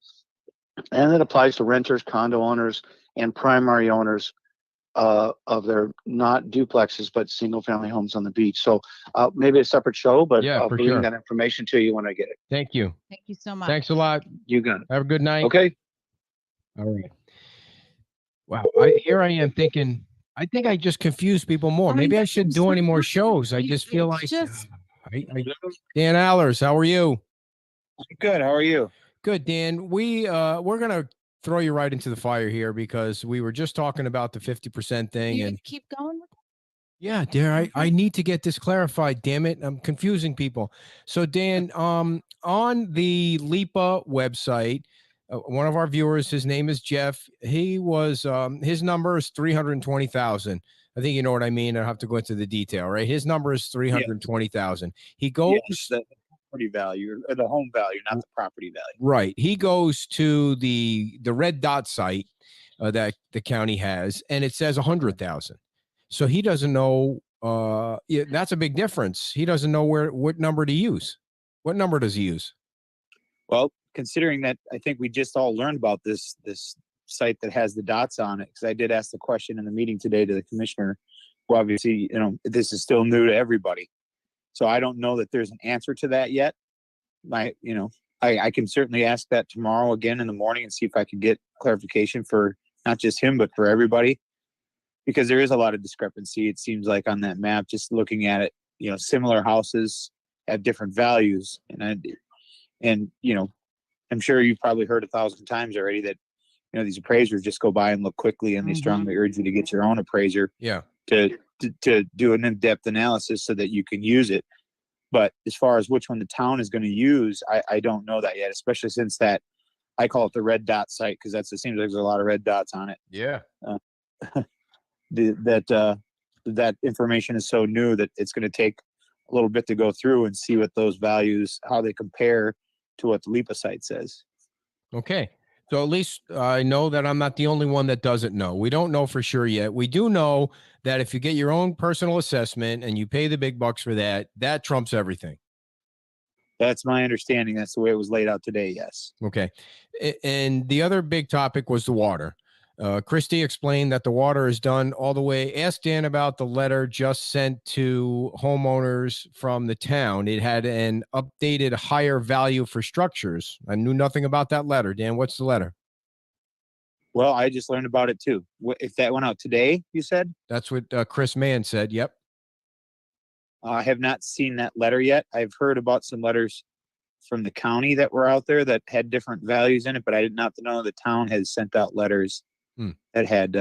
And it applies to renters, condo owners, and primary owners of their not duplexes but single family homes on the beach. So maybe a separate show, but
Yeah,
I'll
for
bring
sure.
that information to you when I get it.
Thank you.
Thank you so much.
Thanks a lot.
You got it.
Have a good night.
Okay.
All right. Wow. Here I am thinking I think I just confuse people more. Maybe I shouldn't do any more shows. I just feel like
just
Dan Allers, how are you?
Good. How are you?
Good, Dan. We're gonna throw you right into the fire here because we were just talking about the 50% thing,
you
and
keep going with
yeah, Dan, I need to get this clarified. Damn it, I'm confusing people. So, Dan, on the LIPA website, one of our viewers, his name is Jeff. He was his number is 320,000. I think you know what I mean. I have to go into the detail, right? His number is 320,000. He goes
the property value or the home value, not the property value.
right. He goes to the red dot site that the county has, and it says 100,000. So he doesn't know. Yeah, that's a big difference. He doesn't know what number to use. What number does he use?
Well, considering that I think we just all learned about this site that has the dots on it, because I did ask the question in the meeting today to the commissioner, who obviously, this is still new to everybody. So I don't know that there's an answer to that yet. I can certainly ask that tomorrow again in the morning and see if I can get clarification for not just him, but for everybody. Because there is a lot of discrepancy, it seems like, on that map, just looking at it. Similar houses have different values, and I'm sure you've probably heard 1,000 times already that these appraisers just go by and look quickly, and they strongly urge you to get your own appraiser to do an in-depth analysis so that you can use it. But as far as which one the town is going to use, I don't know that yet, especially since that I call it the red dot site, because it seems like there's a lot of red dots on it.
Yeah.
That information is so new that it's going to take a little bit to go through and see what those values, how they compare to what the LIPA site says.
Okay. So at least I know that I'm not the only one that doesn't know. We don't know for sure yet. We do know that if you get your own personal assessment and you pay the big bucks for that, that trumps everything.
That's my understanding. That's the way it was laid out today. Yes.
Okay. And the other big topic was the water. Christy explained that the water is done all the way. Ask Dan about the letter just sent to homeowners from the town. It had an updated higher value for structures. I knew nothing about that letter. Dan, what's the letter?
Well, I just learned about it too. If that went out today, you said?
That's what Chris Mann said. Yep.
I have not seen that letter yet. I've heard about some letters from the county that were out there that had different values in it, but I did not know the town has sent out letters that had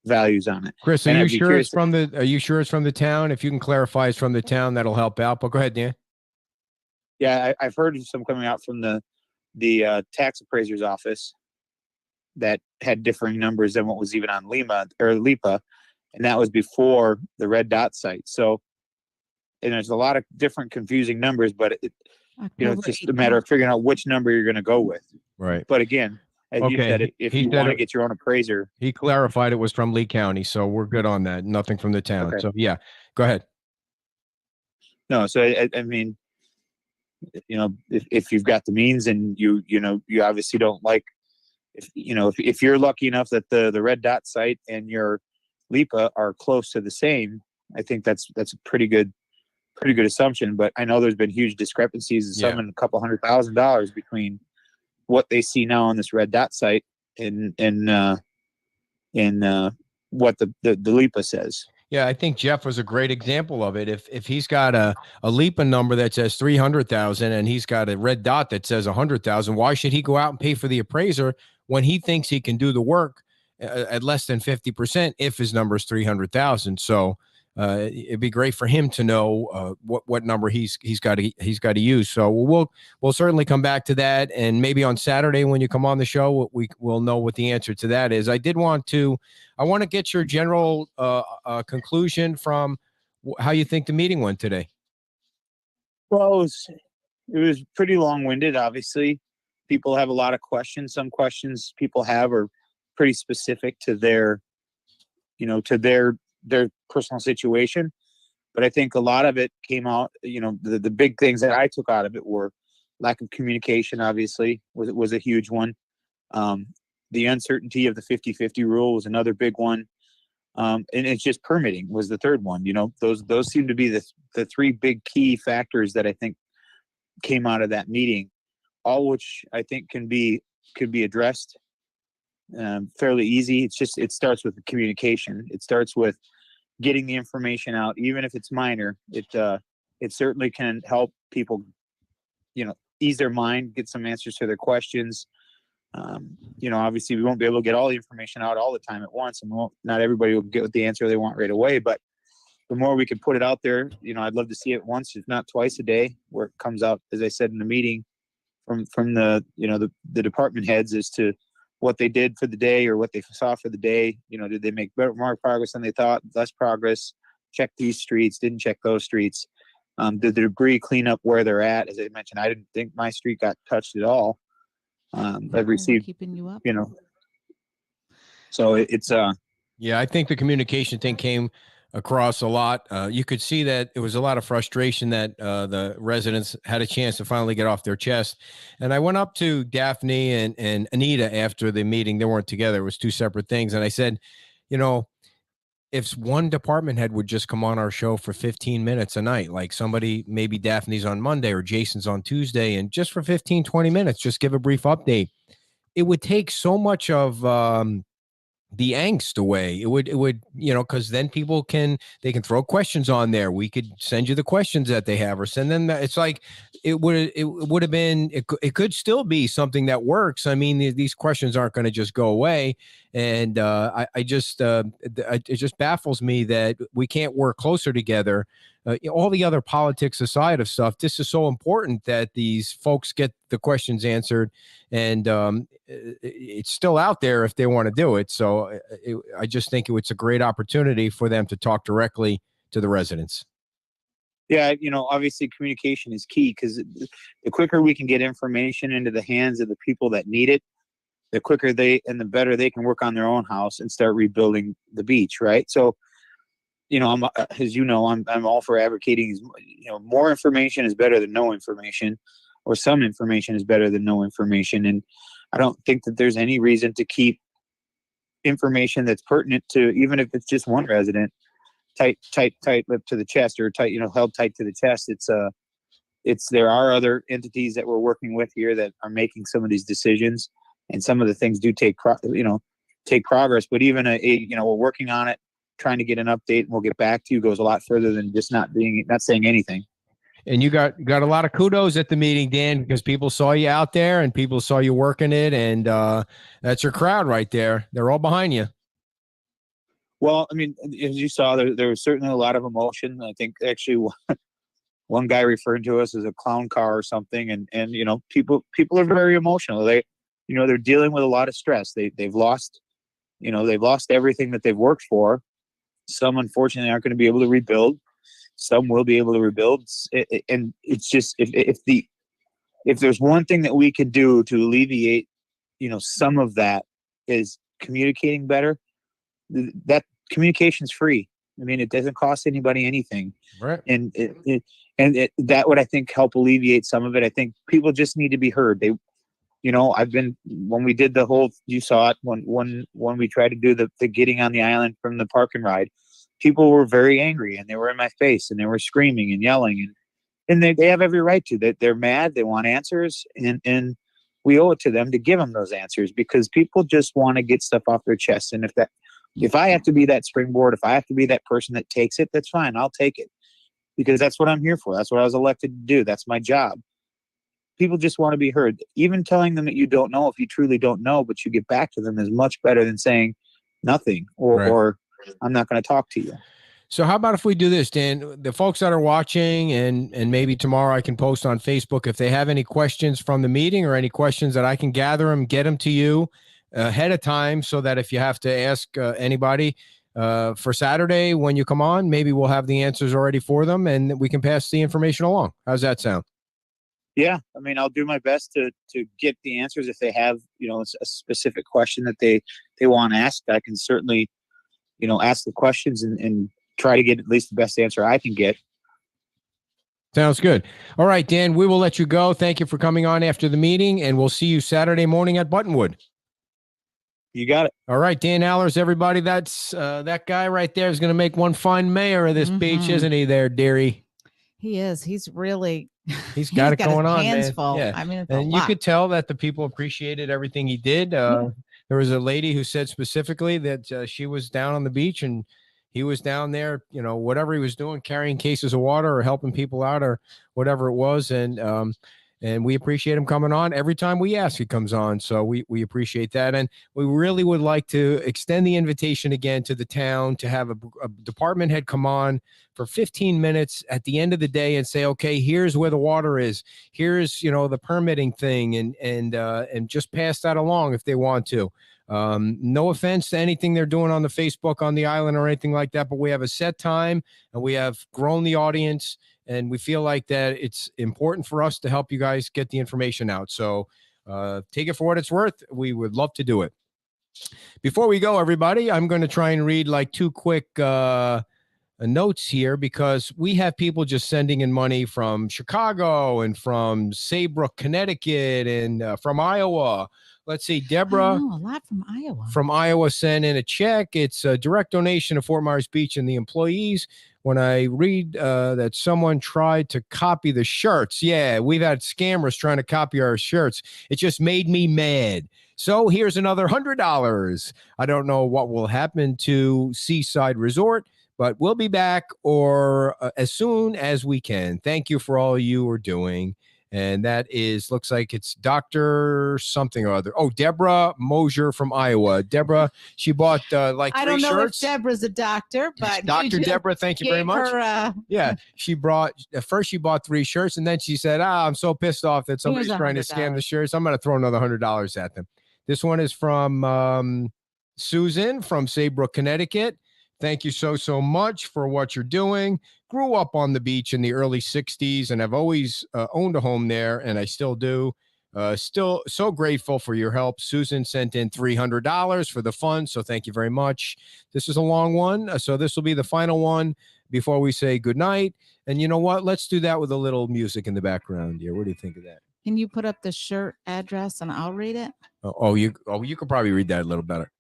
values on it.
Chris, are you sure it's from the town? If you can clarify it's from the town, that'll help out. But go ahead, Dan.
Yeah, I've heard of some coming out from the tax appraiser's office that had differing numbers than what was even on LIPA, and that was before the red dot site. So, and there's a lot of different confusing numbers, but it's just a matter of figuring out which number you're going to go with.
Right.
But again, as you said, if you want to get your own appraiser.
He clarified it was from Lee County, so we're good on that. Nothing from the town. Okay. So yeah, go ahead.
No, so I mean, if you've got the means and you obviously don't like, if you're lucky enough that the red dot site and your LIPA are close to the same, I think that's a pretty good assumption. But I know there's been huge discrepancies, and some in a couple $100,000 between what they see now on this red dot site and what the LIPA says.
Yeah, I think Jeff was a great example of it. If he's got a LIPA number that says 300,000 and he's got a red dot that says 100,000, why should he go out and pay for the appraiser when he thinks he can do the work at less than 50% if his number is 300,000? So it'd be great for him to know what number he's got to use. So we'll certainly come back to that, and maybe on Saturday when you come on the show, we'll know what the answer to that is. I want to get your general conclusion from how you think the meeting went today.
Well, it was pretty long-winded. Obviously, people have a lot of questions. Some questions people have are pretty specific to their personal situation, but I think a lot of it came out. The big things that I took out of it were lack of communication. Obviously, was a huge one. The uncertainty of the 50-50 rule was another big one, and it's just permitting was the third one. Those seem to be the three big key factors that I think came out of that meeting, all which I think could be addressed fairly easy. It starts with the communication. It starts with getting the information out, even if it's minor. It certainly can help people, ease their mind, get some answers to their questions. Obviously we won't be able to get all the information out all the time at once, and not everybody will get the answer they want right away. But the more we can put it out there, I'd love to see it once, if not twice a day, where it comes out, as I said in the meeting, from the the department heads as to what they did for the day or what they saw for the day. Did they make more progress than they thought, less progress, check these streets, didn't check those streets? Did the debris clean up where they're at? As I mentioned, I didn't think my street got touched at all. I've received,
keeping you up.
So it's
Yeah, I think the communication thing came across a lot. You could see that it was a lot of frustration that the residents had a chance to finally get off their chest. And I went up to Daphne and Anita after the meeting. They weren't together. It was two separate things. And I said, if one department head would just come on our show for 15 minutes a night, like somebody, maybe Daphne's on Monday or Jason's on Tuesday, and just for 15, 20 minutes, just give a brief update, it would take so much of the angst away. It would, because then people can throw questions on there. We could send you the questions that they have, or send them that. It's like, it would have been, it could still be something that works. I mean, these questions aren't going to just go away. And it just baffles me that we can't work closer together. All the other politics aside of stuff, this is so important that these folks get the questions answered, and it's still out there if they want to do it. So I just think it's a great opportunity for them to talk directly to the residents.
Yeah, obviously communication is key, because the quicker we can get information into the hands of the people that need it, the quicker and the better they can work on their own house and start rebuilding the beach, right? So, I'm all for advocating. More information is better than no information, or some information is better than no information. And I don't think that there's any reason to keep information that's pertinent to, even if it's just one resident, tight lip to the chest, or held tight to the chest. There are other entities that we're working with here that are making some of these decisions, and some of the things do take progress. But even we're working on it, trying to get an update, and we'll get back to you, goes a lot further than just not saying anything.
And you got a lot of kudos at the meeting, Dan, because people saw you out there and people saw you working it, and that's your crowd right there. They're all behind you.
Well, I mean, as you saw, there was certainly a lot of emotion. I think actually one guy referred to us as a clown car or something, and people are very emotional. They're dealing with a lot of stress. They've lost everything that they've worked for. Some unfortunately aren't going to be able to rebuild. Some will be able to rebuild, and it's just if there's one thing that we can do to alleviate, some of that, is communicating better. That communication's free. I mean, it doesn't cost anybody anything,
right?
And that would, I think, help alleviate some of it. I think people just need to be heard. When we did the whole, you saw it when we tried to do the getting on the island from the park and ride, people were very angry, and they were in my face, and they were screaming and yelling, and they have every right to that. They're mad. They want answers, and we owe it to them to give them those answers, because people just want to get stuff off their chest. And if I have to be that springboard, if I have to be that person that takes it, that's fine. I'll take it, because that's what I'm here for. That's what I was elected to do. That's my job. People just want to be heard. Even telling them that you don't know, if you truly don't know, but you get back to them, is much better than saying nothing or I'm not going to talk to you.
So how about if we do this, Dan? The folks that are watching, and maybe tomorrow I can post on Facebook, if they have any questions from the meeting or any questions that I can gather them, get them to you ahead of time, so that if you have to ask anybody for Saturday when you come on, maybe we'll have the answers already for them, and we can pass the information along. How's that sound?
Yeah, I mean, I'll do my best to get the answers. If they have, a specific question that they want asked, I can certainly, ask the questions and try to get at least the best answer I can get.
Sounds good. All right, Dan, we will let you go. Thank you for coming on after the meeting, and we'll see you Saturday morning at Buttonwood.
You got it.
All right, Dan Allers, everybody. That's that guy right there is going to make one fine mayor of this beach, isn't he there, dearie?
He is. He's
got it going on,
hands
man.
full.
Yeah.
I mean,
and you could tell that the people appreciated everything he did. There was a lady who said specifically that she was down on the beach and he was down there, whatever he was doing, carrying cases of water or helping people out or whatever it was. And we appreciate him coming on. Every time we ask, he comes on. So we appreciate that. And we really would like to extend the invitation again to the town to have a department head come on for 15 minutes at the end of the day and say, okay, here's where the water is. Here's, the permitting thing and just pass that along if they want to. No offense to anything they're doing on the Facebook on the island or anything like that, but we have a set time and we have grown the audience. And we feel like that it's important for us to help you guys get the information out. So take it for what it's worth. We would love to do it. Before we go, everybody, I'm going to try and read like 2 quick notes here because we have people just sending in money from Chicago and from Saybrook, Connecticut, and from Iowa. Let's see, Deborah.
Oh, a lot from Iowa.
From Iowa sent in a check. It's a direct donation to Fort Myers Beach and the employees. When I read that someone tried to copy the shirts, yeah, we've had scammers trying to copy our shirts. It just made me mad. So here's another $100. I don't know what will happen to Seaside Resort, but we'll be back or as soon as we can. Thank you for all you are doing. And that looks like it's Dr. something or other. Oh, Deborah Mosier from Iowa. Deborah, she bought like 3 shirts.
I don't know if Deborah's a doctor, but
Dr. Deborah, thank you very much. Yeah, she bought 3 shirts, and then she said, I'm so pissed off that somebody's trying to scam the shirts. I'm going to throw another $100 at them. This one is from Susan from Saybrook, Connecticut. Thank you so much for what you're doing. Grew up on the beach in the early 60s and I've always owned a home there, and I still do. Still so grateful for your help. Susan sent in $300 for the fund, so thank you very much. This is a long one, so this will be the final one before we say goodnight. And you know what? Let's do that with a little music in the background here. What do you think of that?
Can you put up the shirt address and I'll read it?
You could probably read that a little better.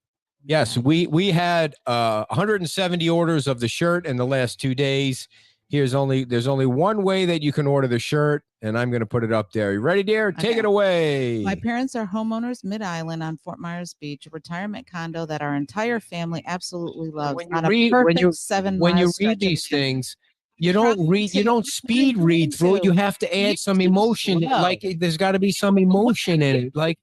Yes, we had 170 orders of the shirt in the last 2 days. There's only one way that you can order the shirt, and I'm going to put it up there. You ready, dear? Take it away.
My parents are homeowners mid-island on Fort Myers Beach, a retirement condo that our entire family absolutely loves. When
you read these things, you don't speed read through it. You have to add some emotion. Like there's got to be some emotion in it. Like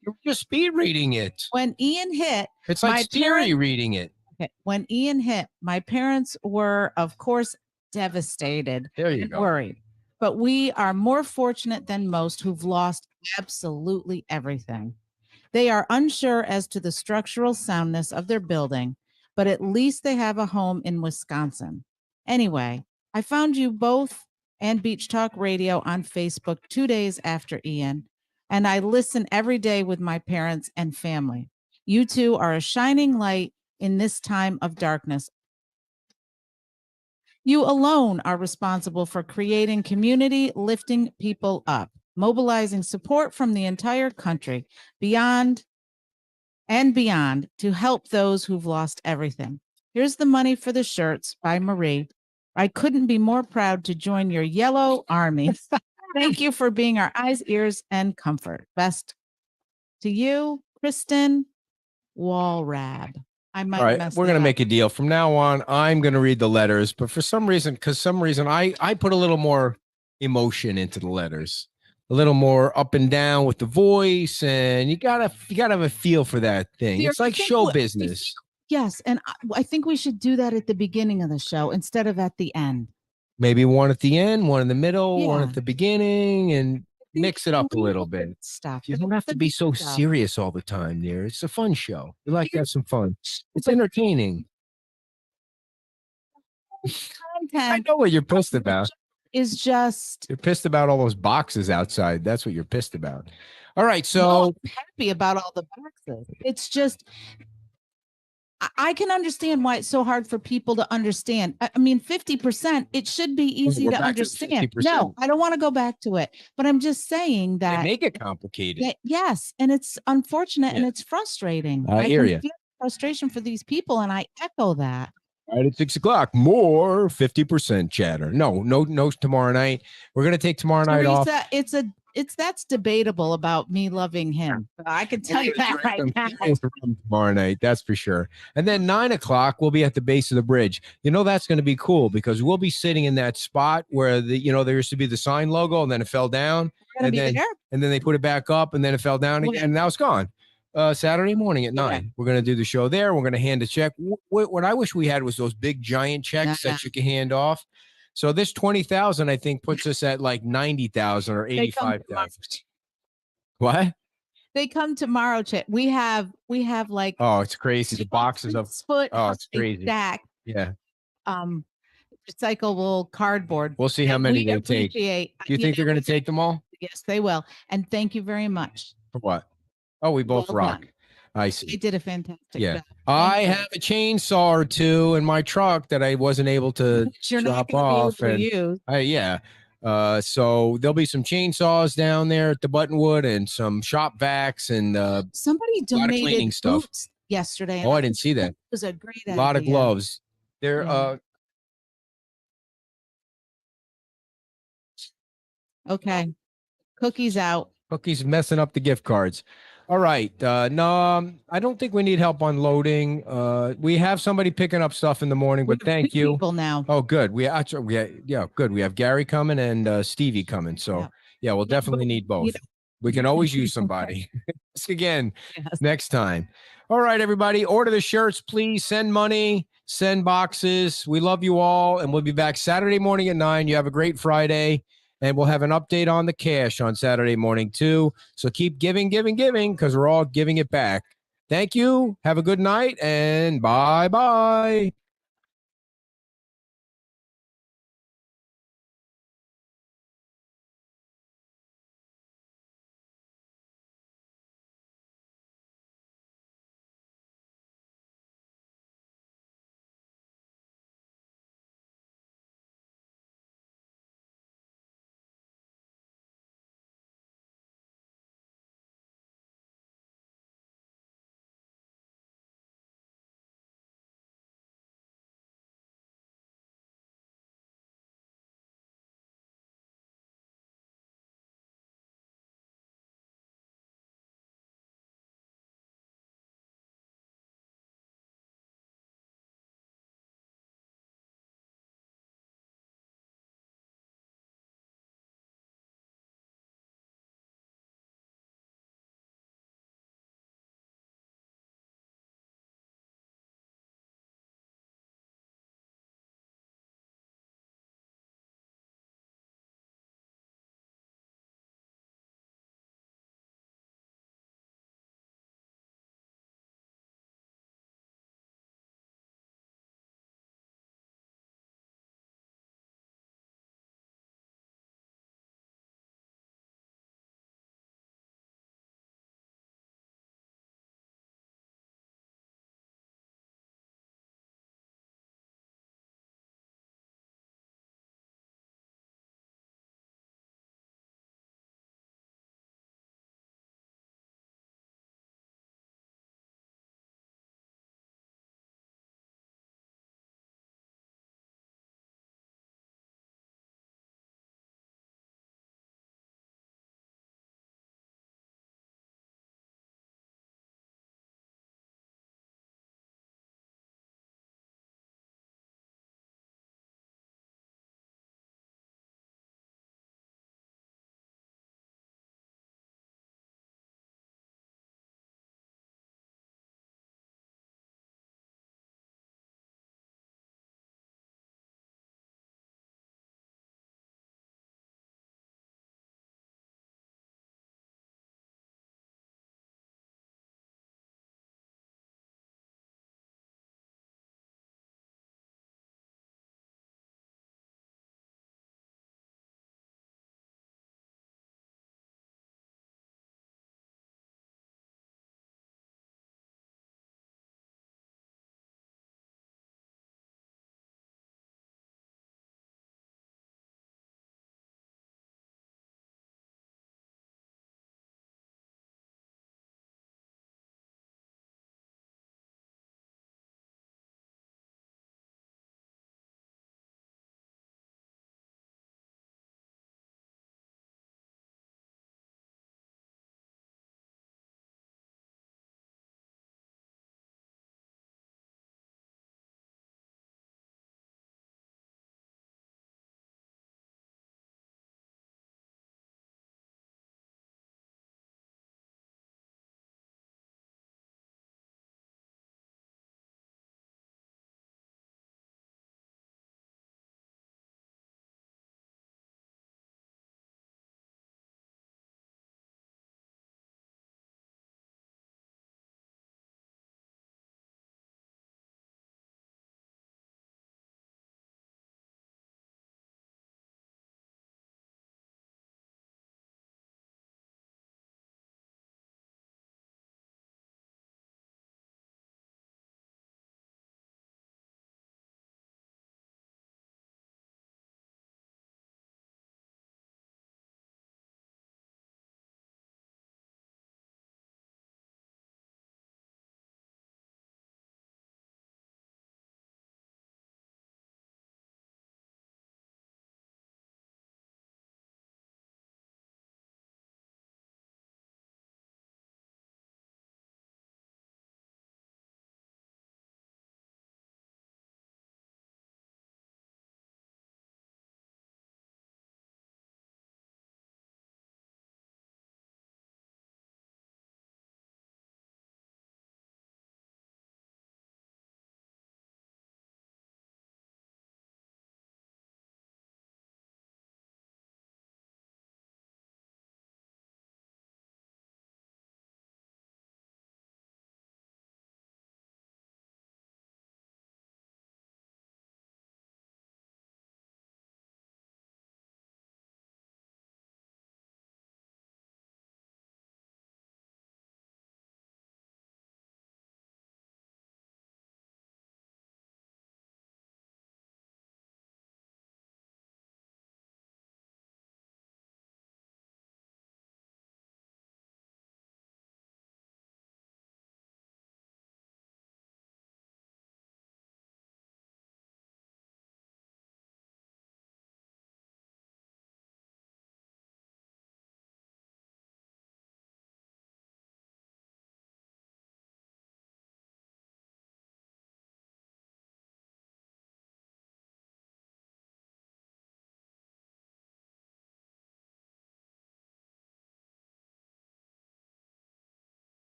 you're just speed reading it.
When Ian hit,
it's like Siri reading it.
Okay. When Ian hit, my parents were, of course, devastated and worried. But we are more fortunate than most who've lost absolutely everything. They are unsure as to the structural soundness of their building, but at least they have a home in Wisconsin. Anyway, I found you both and Beach Talk Radio on Facebook 2 days after Ian, and I listen every day with my parents and family. You two are a shining light in this time of darkness. You alone are responsible for creating community, lifting people up, mobilizing support from the entire country, beyond and beyond, to help those who've lost everything. Here's the money for the shirts by Marie. I couldn't be more proud to join your yellow army. Thank you for being our eyes, ears, and comfort. Best to you, Kristen Walrab. I might.
All right, we're going to make a deal. From now on, I'm going to read the letters, but for some reason, I put a little more emotion into the letters, a little more up and down with the voice, and you gotta have a feel for that thing. It's like show business.
Yes, and I think we should do that at the beginning of the show instead of at the end.
Maybe one at the end, one in the middle, one at the beginning, and mix it up a little bit.
Stuff.
You don't have to be so serious all the time, dear. It's a fun show. You like to have some fun. It's entertaining. I know what you're pissed about.
You're
pissed about all those boxes outside. That's what you're pissed about. All right, so
I'm happy about all the boxes. It's just I can understand why it's so hard for people to understand. I mean, 50%, it should be easy to understand. No, I don't want to go back to it, but I'm just saying that
they make it complicated.
Yes, and it's unfortunate and it's frustrating.
I hear you.
Feel frustration for these people, and I echo that.
All right, at 6:00, more 50% chatter. No, tomorrow night. We're gonna take tomorrow night off.
It's that's debatable about me loving him. I can tell you that right now.
Tomorrow night, that's for sure. And then 9 o'clock, we'll be at the base of the bridge. That's going to be cool because we'll be sitting in that spot where there used to be the sign logo and then it fell down. And then they put it back up and then it fell down again and now it's gone. Saturday morning at 9. We're going to do the show there. We're going to hand a check. What I wish we had was those big giant checks that you can hand off. So this 20,000, I think, puts us at like 90,000 or 85,000. What?
They come tomorrow, Chet. We have like,
oh, it's crazy. The boxes of it's crazy.
Stack.
Yeah.
Recyclable cardboard.
We'll see how many they take. Do you think they're going to take them all?
Yes, they will. And thank you very much.
For what? Oh, we both rock. Done. I see.
They did a fantastic job.
I have a chainsaw or two in my truck that I wasn't able to drop off. So there'll be some chainsaws down there at the Buttonwood and some shop vacs and
somebody donated stuff yesterday.
Oh, I didn't see that. It
was a great idea.
A lot of gloves. They're
okay. Cookies out.
Cookies messing up the gift cards. All right. No, I don't think we need help unloading. We have somebody picking up stuff in the morning, but thank you.
People now.
Oh, good. Good. We have Gary coming and Stevie coming. So we'll definitely need both. We can always use somebody. Ask again next time. All right, everybody. Order the shirts, please. Send money. Send boxes. We love you all, and we'll be back Saturday morning at 9. You have a great Friday. And we'll have an update on the cash on Saturday morning, too. So keep giving, because we're all giving it back. Thank you. Have a good night, and bye-bye.